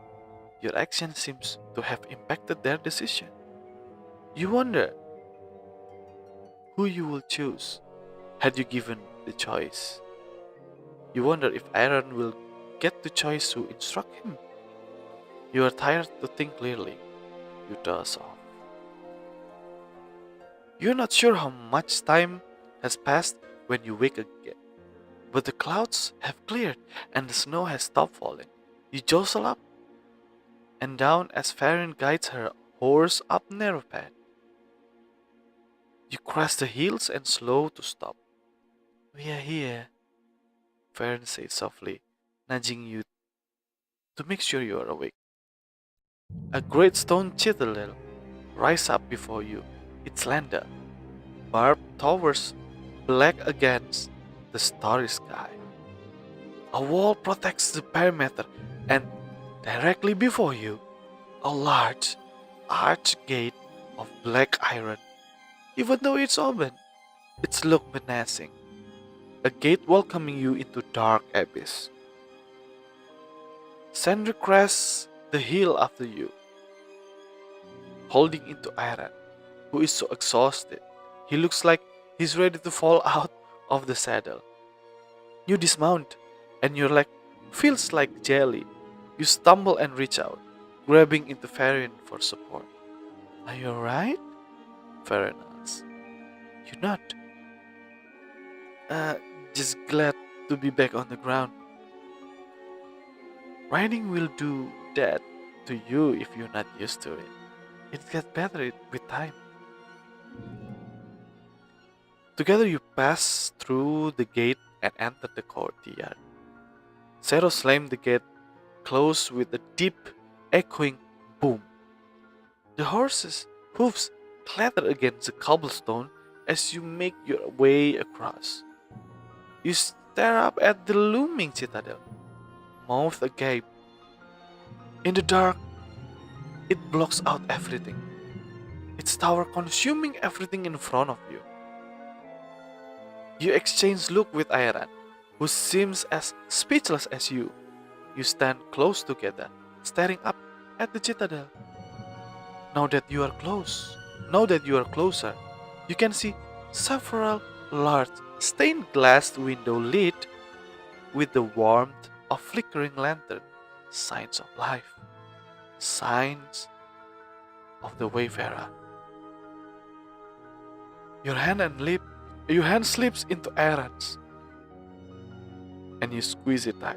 your action seems to have impacted their decision. You wonder who you will choose had you given the choice. You wonder if Aaron will get the choice to instruct him. You are tired to think clearly. You doze off. You're not sure how much time has passed when you wake again, but the clouds have cleared and the snow has stopped falling. You jostle up and down as Farron guides her horse up narrow path. You cross the hills and slow to stop. We are here, Farron says softly, nudging you to make sure you are awake. A great stone citadel rises up before you, its slender, barbed towers black against the starry sky. A wall protects the perimeter, and directly before you, a large arched gate of black iron. Even though it's open, its look menacing. A gate welcoming you into dark abyss. Sandra crests the hill after you, holding into Aaron, who is so exhausted. He looks like he's ready to fall out of the saddle. You dismount, and your leg feels like jelly. You stumble and reach out, grabbing into Farron for support. Are you alright? Farron asks. You're not. Just glad to be back on the ground. Riding will do that to you if you're not used to it. It gets better with time. Together you pass through the gate and enter the courtyard. Zero slammed the gate closed with a deep, echoing boom. The horse's hooves clatter against the cobblestone as you make your way across. You stare up at the looming citadel, mouth agape. In the dark, it blocks out everything, its tower consuming everything in front of you. You exchange look with Aaron, who seems as speechless as you. You stand close together, staring up at the citadel. Now that you are closer, you can see several large stained glass windows lit with the warmth of flickering lantern, signs of life, signs of the wayfarer. Your hand slips into Aaron's, and you squeeze it tight.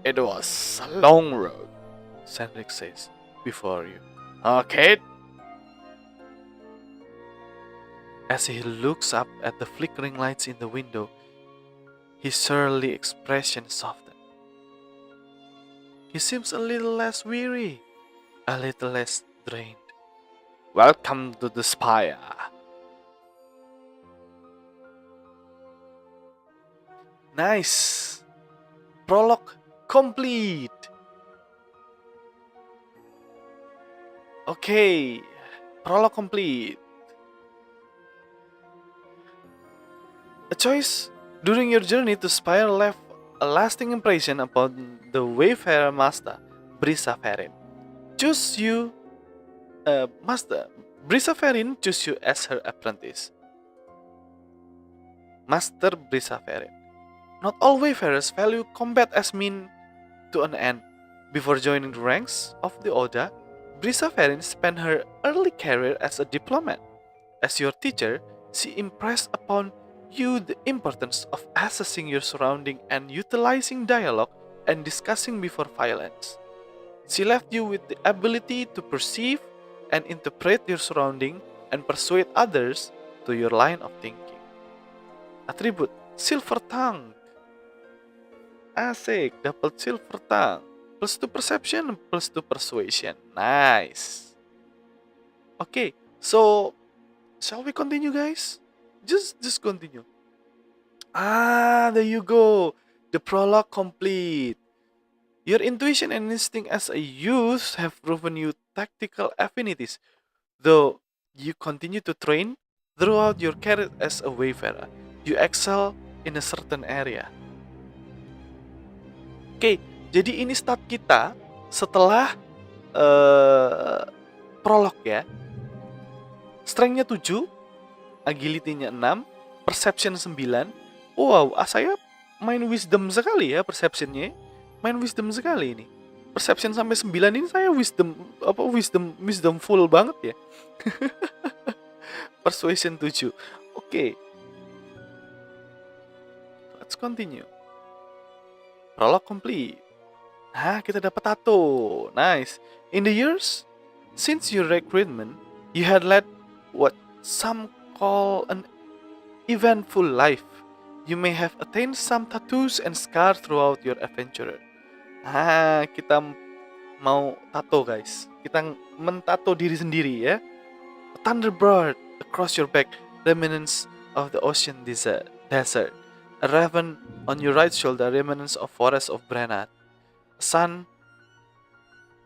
It was a long road, Sandrick says, before you. Kate? As he looks up at the flickering lights in the window, his surly expression softens. He seems a little less weary, a little less drained. Welcome to the spire. Nice. Prologue complete. Okay, prologue complete. A choice during your journey to Spire left a lasting impression upon the Wayfarer Master, Brisa Farin. Choose you, Master. Brisa Farin choose you as her apprentice. Master Brisa Farin. Not all Wayfarers value combat as mean to an end. Before joining the ranks of the Oda, Brisa Farin spent her early career as a diplomat. As your teacher, she impressed upon you the importance of assessing your surrounding and utilizing dialogue and discussing before violence. She left you with the ability to perceive and interpret your surrounding and persuade others to your line of thinking. Attribute Silver Tongue. Asik, dapat Silver Tongue. +2 perception, +2 persuasion. Nice. Okay, so shall we continue, guys? Just continue. There you go. The prologue complete. Your intuition and instinct as a youth have proven you tactical affinities, though you continue to train throughout your career as a wayfarer. You excel in a certain area. Oke, jadi ini stat kita setelah prolog ya. Strength-nya 7, agility-nya 6, perception 9. Wow, saya main wisdom sekali ya perception-nya. Main wisdom sekali ini. Perception sampai 9 ini saya wisdom full banget ya. Persuasion 7. Oke. Let's continue. Prologue complete. Nah, kita dapat tato. Nice. In the years since your recruitment, you had led what some call an eventful life. You may have attained some tattoos and scars throughout your adventure. Kita mau tato, guys. Kita mentato diri sendiri ya. A thunderbird across your back, remnants of the ocean desert. A raven on your right shoulder, remnants of forest of Brenat. A sun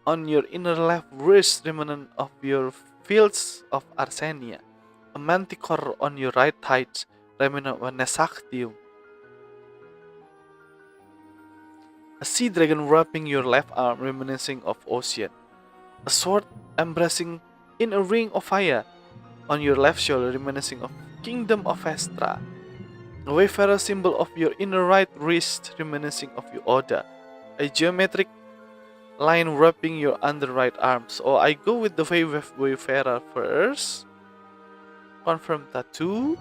on your inner left wrist, remnant of your fields of Arsenia. A manticore on your right thigh, remnant of Nesactium. A sea dragon wrapping your left arm, reminiscing of ocean. A sword embracing in a ring of fire on your left shoulder, reminiscing of kingdom of Vestra. A wayfarer symbol of your inner right wrist, reminiscing of your Oda. A geometric line wrapping your under right arm. So I go with the wayfarer first. Confirm tattoo.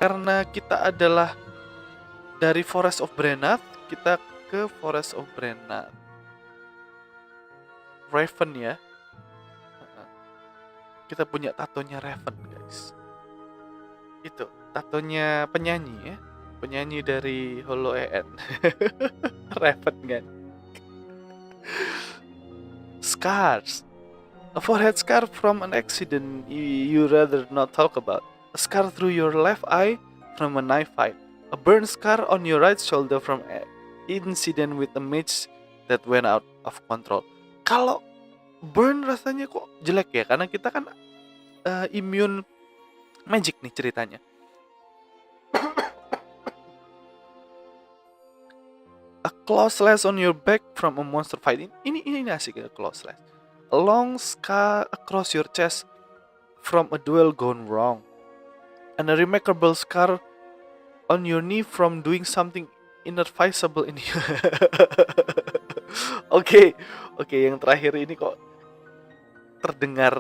Karena kita adalah dari Forest of Brenat, kita ke Forest of Brenat. Raven ya. Kita punya tatonya Raven, guys. Itu tatonya penyanyi ya. Penyanyi dari Holo EN. Raven kan. Scars. A forehead scar from an accident you rather not talk about. A scar through your left eye from a knife fight. A burn scar on your right shoulder from an incident with a mage that went out of control. Kalau burn rasanya kok jelek ya, karena kita kan immune magic nih ceritanya. A claw slash on your back from a monster fight. Ini asik ya, claw slash. A long scar across your chest from a duel gone wrong. And a remarkable scar on your knee from doing something inadvisable in you. Oke, yang terakhir ini kok terdengar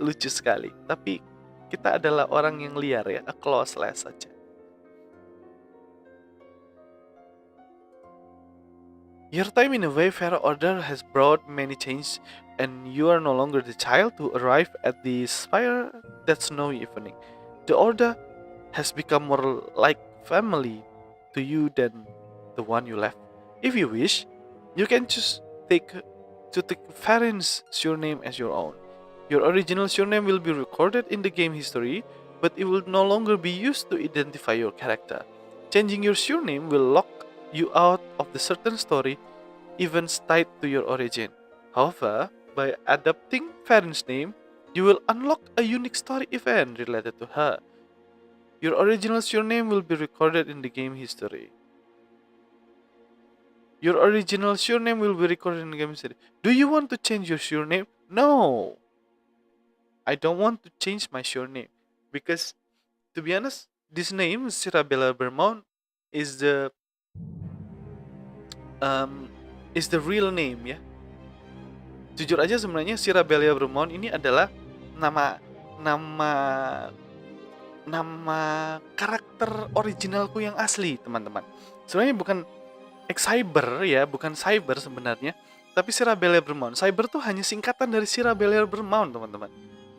lucu sekali. Tapi kita adalah orang yang liar ya, a claw slash saja. Your time in the Wayfarer Order has brought many changes, and you are no longer the child who arrived at the spire that snowy evening. The Order has become more like family to you than the one you left. If you wish, you can choose take to take Farron's surname as your own. Your original surname will be recorded in the game history, but it will no longer be used to identify your character. Changing your surname will lock you out of the certain story events tied to your origin. However, by adopting Farron's name, you will unlock a unique story event related to her. Your original surname will be recorded in the game history. Your original surname will be recorded in the game history. Do you want to change your surname? No, I don't want to change my surname because, to be honest, this name Sirabella Bermount is the um is the real name ya. Jujur aja sebenarnya Sirabella Bermount ini adalah nama nama nama karakter originalku yang asli, teman-teman. Sebenarnya bukan Xyber ya, bukan Cyber sebenarnya, tapi Sirabella Bermount. Cyber tuh hanya singkatan dari Sirabella Bermount, teman-teman.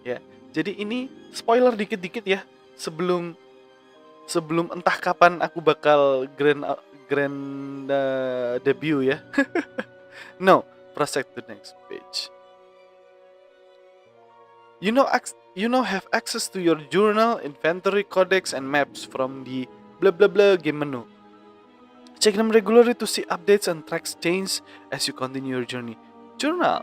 Ya. Jadi ini spoiler dikit-dikit ya, sebelum sebelum entah kapan aku bakal grand debut ya. No, proceed to next page. You know have access to your journal, inventory, codex, and maps from the blah blah blah game menu. Check them regularly to see updates and tracks change as you continue your journey. Journal.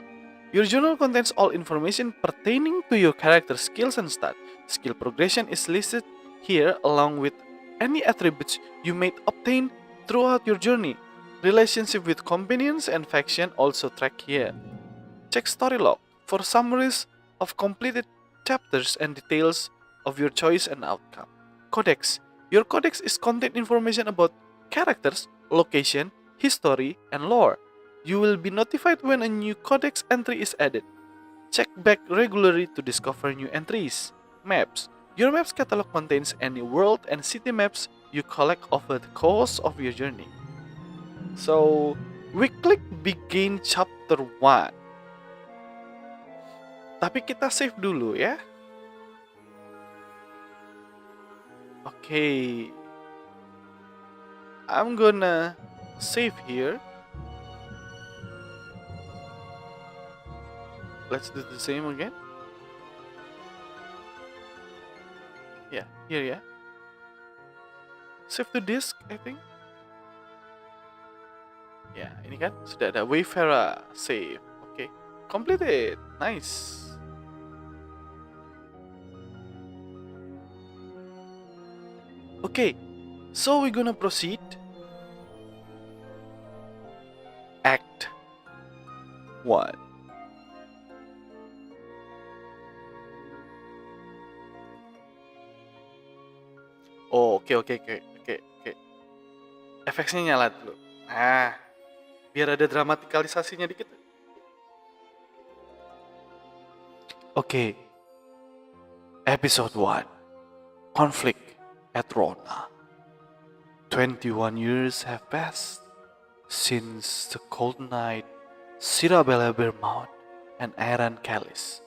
Your journal contains all information pertaining to your character skills and stats. Skill progression is listed here along with any attributes you may obtain throughout your journey. Relationship with companions and faction also track here. Check story log for summaries of completed chapters and details of your choice and outcome. Codex. Your codex is content information about characters, location, history, and lore. You will be notified when a new codex entry is added. Check back regularly to discover new entries. Maps. Your maps catalog contains any world and city maps you collect over the course of your journey. So, we click begin chapter 1. Tapi kita save dulu ya. Okay. I'm gonna save here. Let's do the same again. Yeah, here ya. Save to disk, I think. Ya, ini kan sudah ada Wayfarer save. Oke, completed. Nice. Okay, so we're gonna proceed. Act 1. Oh, oke. Efeknya nyala dulu. Nah, biar ada dramatikalisasinya dikit. Oke. Episode 1. Conflict at Rona. 21 years have passed since the cold night Sirabella Bermount and Aaron Callis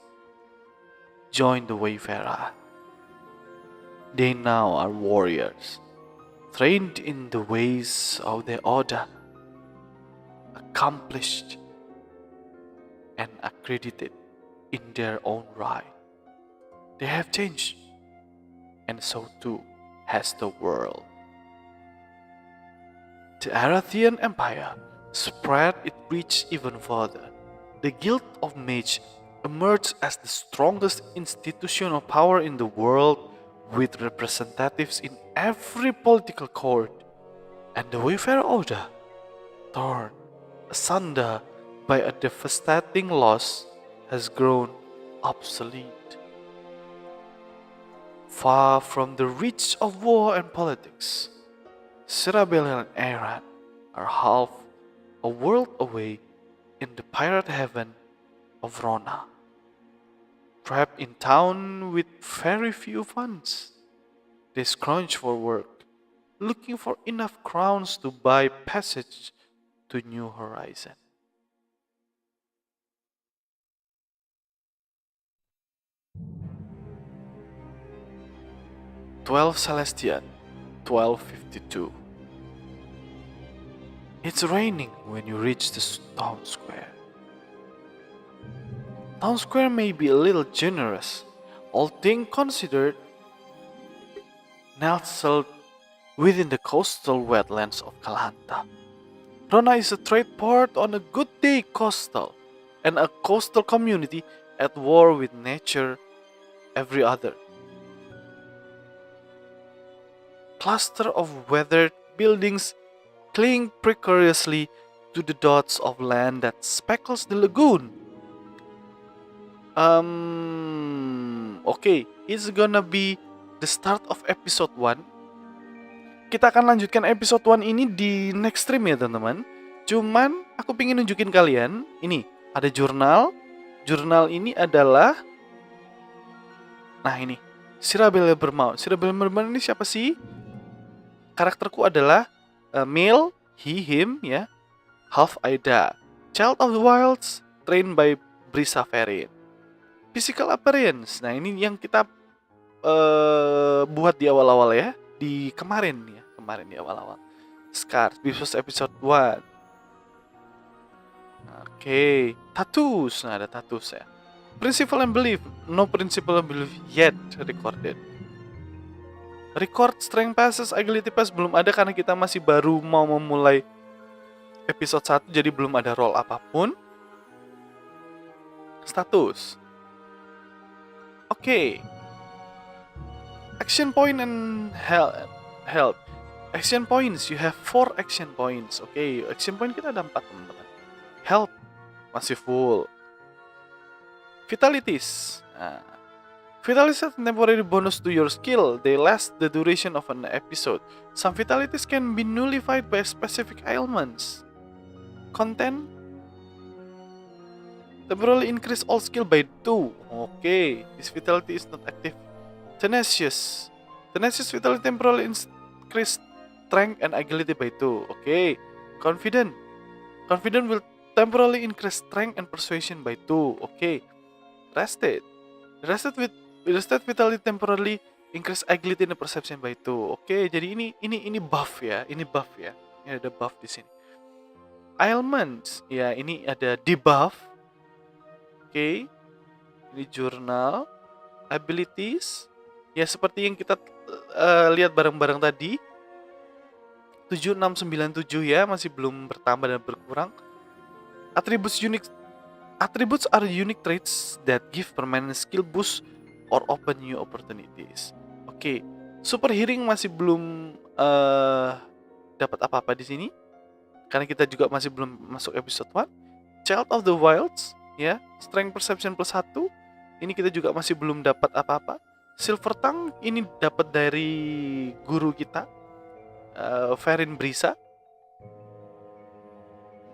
joined the Wayfarer. They now are warriors, trained in the ways of their order, accomplished and accredited in their own right. They have changed, and so too has the world. The Arathian Empire spread its reach even further. The Guild of Mage emerged as the strongest institutional power in the world, with representatives in every political court, and the Wayfarer Order, torn asunder by a devastating loss, has grown obsolete. Far from the reach of war and politics, Sirabella and Aaron are half a world away in the pirate heaven of Rona. Trapped in town with very few funds, they scrounge for work, looking for enough crowns to buy passage to New Horizon. 12 Celestian, 1252. It's raining when you reach the town square. Town square may be a little generous, all things considered, nestled within the coastal wetlands of Kalanta. Rona is a trade port on a good day coastal, and a coastal community at war with nature every other. Cluster of weathered buildings cling precariously to the dots of land that speckles the lagoon. Okay, it's gonna be the start of episode 1. Kita akan lanjutkan episode 1 ini di next stream ya teman-teman. Cuman aku pengen nunjukin kalian, ini ada jurnal. Jurnal ini adalah, nah ini, Sirabel Bermaun. Sirabel Bermaun ini siapa sih? Karakterku adalah male, he, him ya. Half Aida, Child of the Wilds, trained by Brisa Ferin. Physical appearance, nah ini yang kita buat di awal-awal ya, di kemarin di awal-awal. Scars, Bifrost episode 1. Oke, tattoos, nah ada tattoos ya. Principle and belief, no principle and belief yet recorded. Record strength passes, agility pass belum ada karena kita masih baru mau memulai episode 1, jadi belum ada roll apapun. Status. Oke. Action point and health. Action points, you have 4 action points. Oke, action point kita ada 4 teman-teman. Health masih full. Vitalities. Nah, vitalities are temporary bonus to your skill. They last the duration of an episode. Some vitalities can be nullified by specific ailments. Content temporarily increase all skill by 2. Okay, this vitality is not active. Tenacious vitality temporarily increase strength and agility by 2. Okay, confident will temporarily increase strength and persuasion by 2. Okay, rested with vitality temporarily increase agility and perception by 2. Okay, jadi ini buff ya, ini ada buff di sini. Ailments, ya ini ada debuff. Oke, ini jurnal. Abilities, ya seperti yang kita lihat bareng-bareng tadi. 7697 ya, masih belum bertambah dan berkurang. Attributes are unique traits that give permanent skill boost or open new opportunities. Oke, super hearing masih belum dapat apa-apa di sini. Karena kita juga masih belum masuk episode 1. Child of the Wilds, ya, Strength Perception plus 1. Ini kita juga masih belum dapat apa-apa. Silver Tongue ini dapat dari guru kita, Ferin Brisa.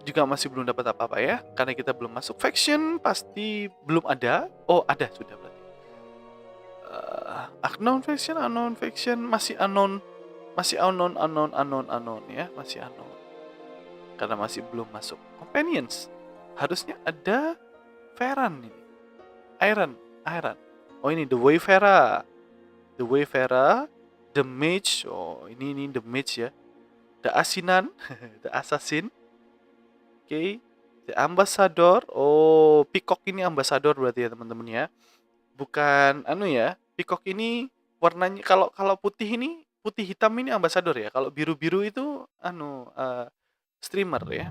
Juga masih belum dapat apa-apa ya, karena kita belum masuk. Faction pasti belum ada. Oh, ada sudah berarti. Unknown faction masih unknown ya, masih unknown. Karena masih belum masuk. Companions harusnya ada Feran ini. Iron. Oh ini The Wayfarer, The Mage. Oh ini The Mage ya. The Asinan, The Assassin. Oke, The Ambassador. Oh, Peacock ini Ambassador berarti ya teman-teman ya. Bukan ya. Peacock ini warnanya kalau putih ini, putih hitam ini Ambassador ya. Kalau biru-biru itu streamer ya.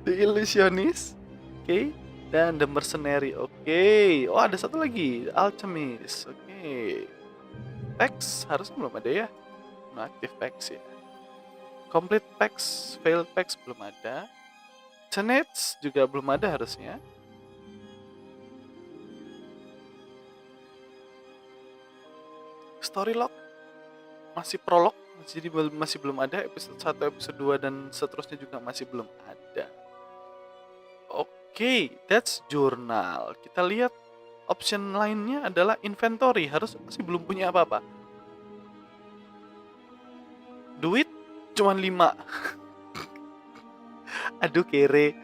The Illusionist. Oke. Dan The Mercenary. Oke. Oh, ada satu lagi, The Alchemist. Oke. Packs harusnya belum ada ya. Aktif packs ya. Complete packs, failed packs belum ada. Tenets juga belum ada harusnya. Story log masih prolog, jadi masih belum ada. Episode 1, episode 2 dan seterusnya juga masih belum ada. Oke, that's jurnal. Kita lihat option lainnya adalah inventory. Masih belum punya apa-apa. Duit cuman 5. Aduh, kere.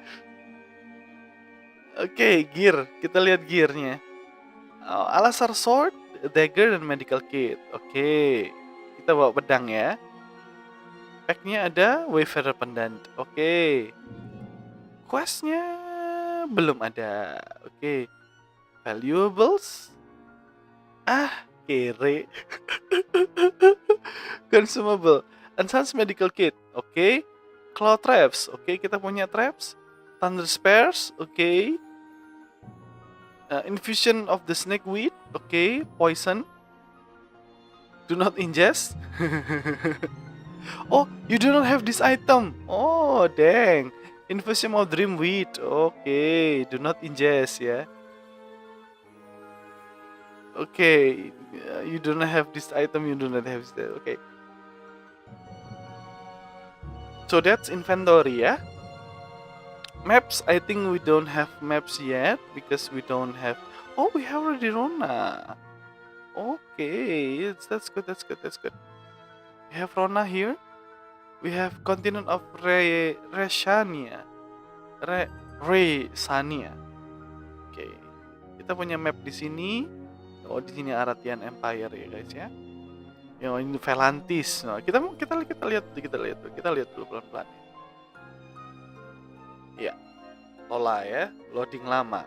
Oke, gear. Kita lihat gearnya. Alasar sword, dagger, dan medical kit. Oke, kita bawa pedang ya. Packnya ada Wayfarer Pendant. Oke. Questnya belum ada. Oke. Valuables. Kere. Consumable. Enhanced medical kit. Oke. Claw traps. Oke, kita punya traps. Thunder spares. Oke. Infusion of the snake weed. Oke. Poison. Do not ingest. Oh, you do not have this item. Oh, dang. Infusion of dream weed. Okay, do not ingest ya. Okay, you do not have this item. You do not have this. Okay. So that's inventory ya. Maps, I think we don't have maps yet because we don't have. Oh, we have already Rona. Okay, that's good. That's good. That's good. We have Rona here. We have continent of Resania. Resania. Oke. Kita punya map di sini. Oh, di sini Aratian Empire ya, guys ya. Yang ini Velantis. Nah, kita lihat dulu pelan-pelan. Ya. Lola ya, loading lama.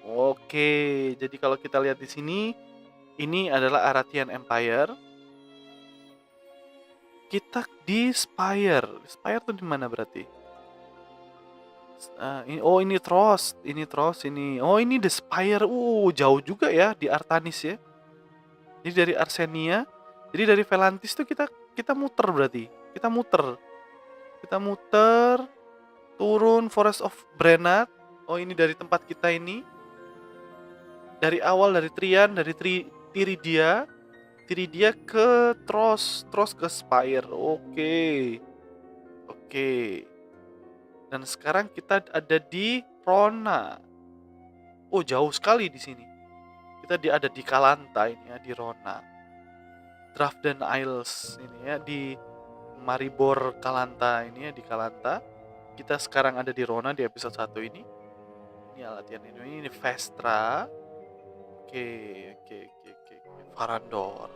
Oke, jadi kalau kita lihat di sini, ini adalah Aratian Empire. Kita di Spire. Spire tuh di mana berarti? Ini Trost, ini. Oh, ini The Spire. Jauh juga ya di Artanis ya. Jadi dari Arsenia, jadi dari Velantis tuh kita muter berarti. Kita muter turun Forest of Brenat. Oh, ini dari tempat kita ini. Dari awal dari Trian, dari Tiridia ke Trost ke Spire. Oke. Dan sekarang kita ada di Rona. Oh, jauh sekali di sini. Kita ada di Kalanta ini ya, di Rona. Drafden Isles ini ya, di Maribor Kalanta ini ya, di Kalanta. Kita sekarang ada di Rona di episode 1 ini. Ini latihan ini Vestra. Oke. Farandor.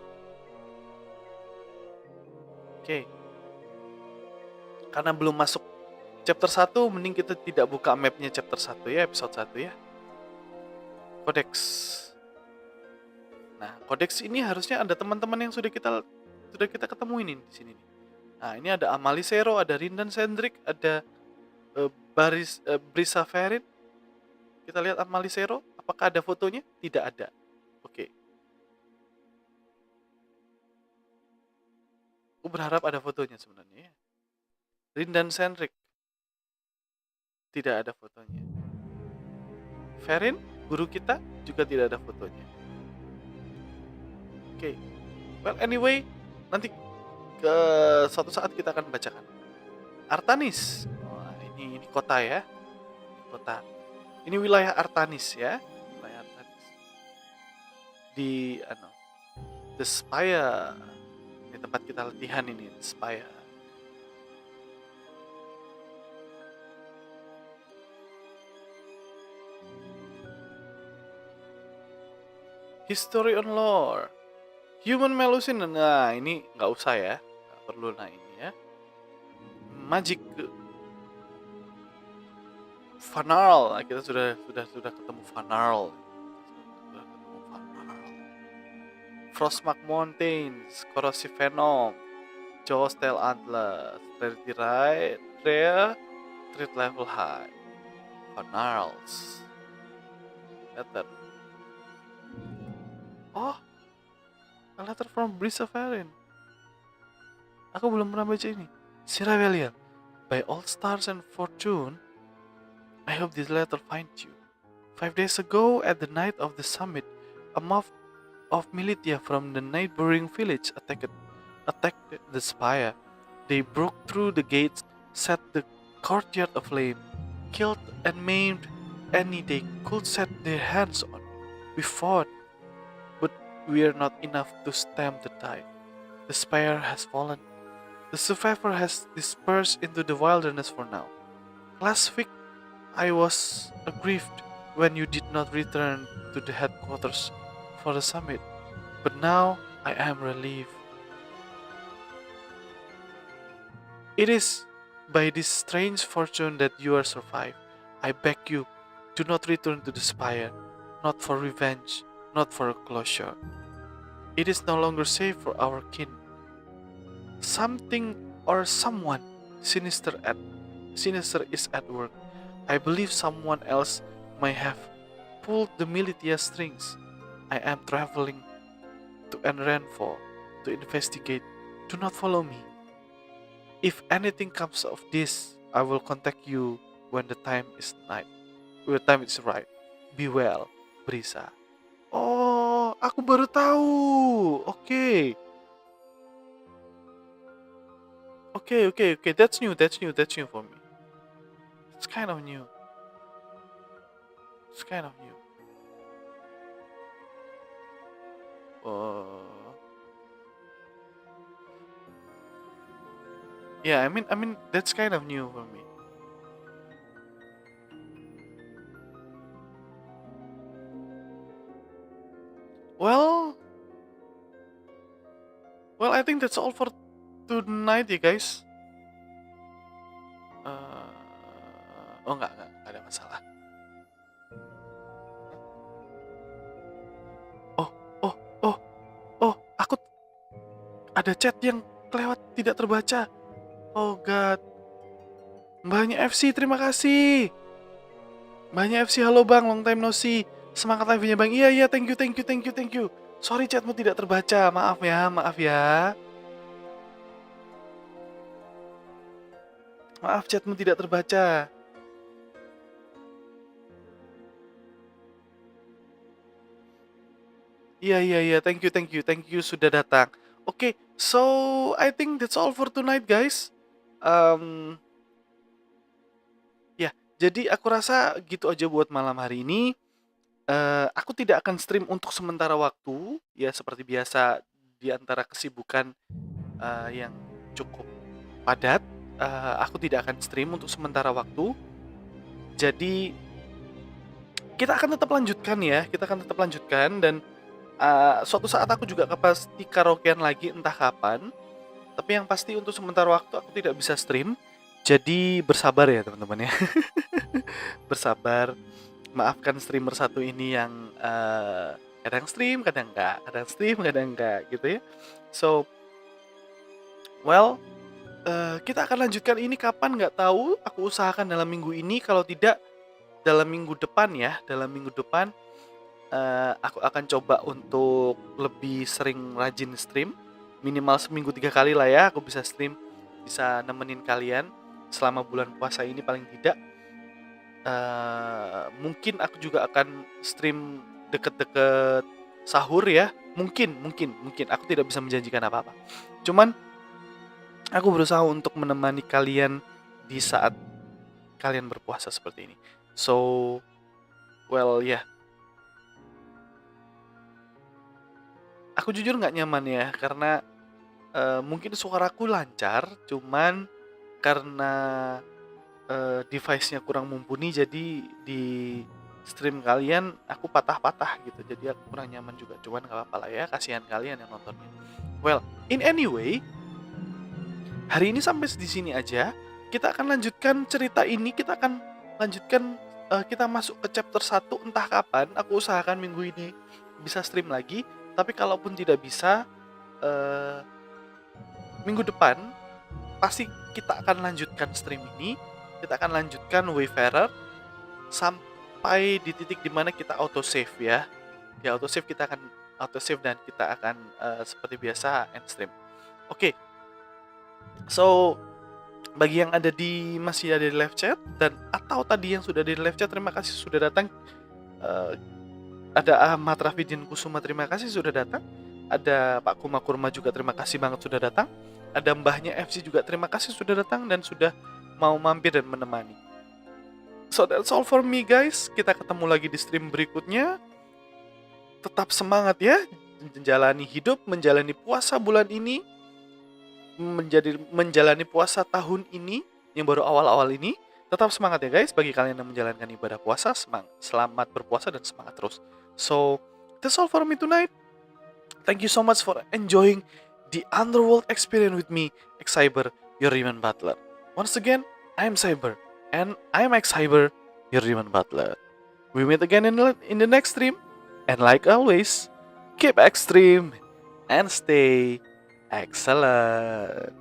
Oke. Karena belum masuk chapter 1, mending kita tidak buka mapnya chapter 1 ya, episode 1 ya. Codex. Nah, Codex ini harusnya ada teman-teman yang sudah kita ketemuin di sini nih. Nah, ini ada Amalisero, ada Rindan Sendrik, ada Brisa Ferit. Kita lihat Amalisero, apakah ada fotonya? Tidak ada. Oke. Aku berharap ada fotonya sebenarnya ya. Rindan Sendrik. Tidak ada fotonya. Ferin, guru kita, juga tidak ada fotonya. Oke. Well, anyway, nanti ke suatu saat kita akan bacakan. Artanis. Ini kota ya. Kota. Ini wilayah Artanis ya. Wilayah Artanis. Di The Spire. Ini tempat kita latihan ini, The Spire. History on Lore. Human Melusin. Nah, ini nggak usah ya. Nggak perlu ini ya. Magic. Fanarl. Nah, kita sudah ketemu Fanarl. Frostmark Mountains. Corrosive Venom. Jaws Tail Antlers. Rarity Rare. Threat Level High. Fanarls. Letter. Oh, a letter from Brisa Ferin. Aku belum pernah baca ini. Siravelia, by all stars and fortune, I hope this letter finds you. 5 days ago, at the night of the summit, a mob of militia from the neighboring village attacked the spire. They broke through the gates, set the courtyard aflame, killed and maimed any they could set their hands on. We fought. We are not enough to stem the tide. The spire has fallen. The survivor has dispersed into the wilderness for now. Last week, I was aggrieved when you did not return to the headquarters for the summit. But now I am relieved. It is by this strange fortune that you are survived. I beg you, do not return to the spire, not for revenge, not for a closure. It is no longer safe for our kin. Something or someone sinister is at work. I believe someone else may have pulled the militia strings. I am traveling to Enranfo to investigate. Do not follow me. If anything comes of this, I will contact you when the time is right. Be well, Brisa. Oh, aku baru tahu. Oke. Okay. That's new for me. It's kind of new. Yeah, I mean that's kind of new for me. Well, I think that's all for tonight ya guys. Enggak ada masalah. Aku ada chat yang kelewat tidak terbaca. Oh god. Mbaknya FC, terima kasih. Mbaknya FC, halo bang, long time no see. Semangat live-nya bang. Iya, thank you. Sorry chatmu tidak terbaca, maaf ya. Maaf chatmu tidak terbaca. Iya, thank you sudah datang. Okay, so I think that's all for tonight guys. Jadi aku rasa gitu aja buat malam hari ini. Aku tidak akan stream untuk sementara waktu, ya seperti biasa di antara kesibukan yang cukup padat. Aku tidak akan stream untuk sementara waktu. Jadi kita akan tetap lanjutkan dan suatu saat aku juga pasti karaokean lagi entah kapan. Tapi yang pasti untuk sementara waktu aku tidak bisa stream. Jadi bersabar ya teman-teman ya. Bersabar. Maafkan streamer satu ini yang kadang stream, kadang enggak gitu ya. So, kita akan lanjutkan ini kapan nggak tahu. Aku usahakan dalam minggu ini, kalau tidak dalam minggu depan ya. Dalam minggu depan aku akan coba untuk lebih sering rajin stream. Minimal seminggu 3 kali lah ya aku bisa stream, bisa nemenin kalian selama bulan puasa ini paling tidak. Mungkin aku juga akan stream deket-deket sahur ya. Mungkin aku tidak bisa menjanjikan apa-apa. Cuman aku berusaha untuk menemani kalian di saat kalian berpuasa seperti ini. So, aku jujur nggak nyaman ya karena mungkin suaraku lancar, cuman karena device-nya kurang mumpuni, jadi di stream kalian aku patah-patah gitu, jadi aku kurang nyaman juga. Cuman gak apa-apa lah ya, kasihan kalian yang nontonnya. In anyway, hari ini sampai di sini aja. Kita akan lanjutkan cerita ini, kita masuk ke chapter 1 entah kapan. Aku usahakan minggu ini bisa stream lagi, tapi kalaupun tidak bisa, minggu depan pasti kita akan lanjutkan stream ini. Kita akan lanjutkan Wayfarer sampai di titik dimana kita auto save ya. Di auto save kita akan auto save dan kita akan seperti biasa end stream. Oke. So, bagi yang masih ada di live chat dan atau tadi yang sudah di live chat, terima kasih sudah datang. Ada Ahmad Rafidin Kusuma, terima kasih sudah datang. Ada Pak Kuma Kurma juga, terima kasih banget sudah datang. Ada Mbahnya FC juga, terima kasih sudah datang dan sudah mau mampir dan menemani. So that's all for me guys. Kita ketemu lagi di stream berikutnya. Tetap semangat ya, menjalani hidup, menjalani puasa bulan ini, menjalani puasa tahun ini yang baru awal-awal ini. Tetap semangat ya guys, bagi kalian yang menjalankan ibadah puasa, selamat berpuasa dan semangat terus. So, that's all for me tonight. Thank you so much for enjoying the underworld experience with me, Xyber, your human butler. Once again, I am Cyber, and I am Xyber, your human butler. We meet again in the next stream, and like always, keep extreme and stay excellent.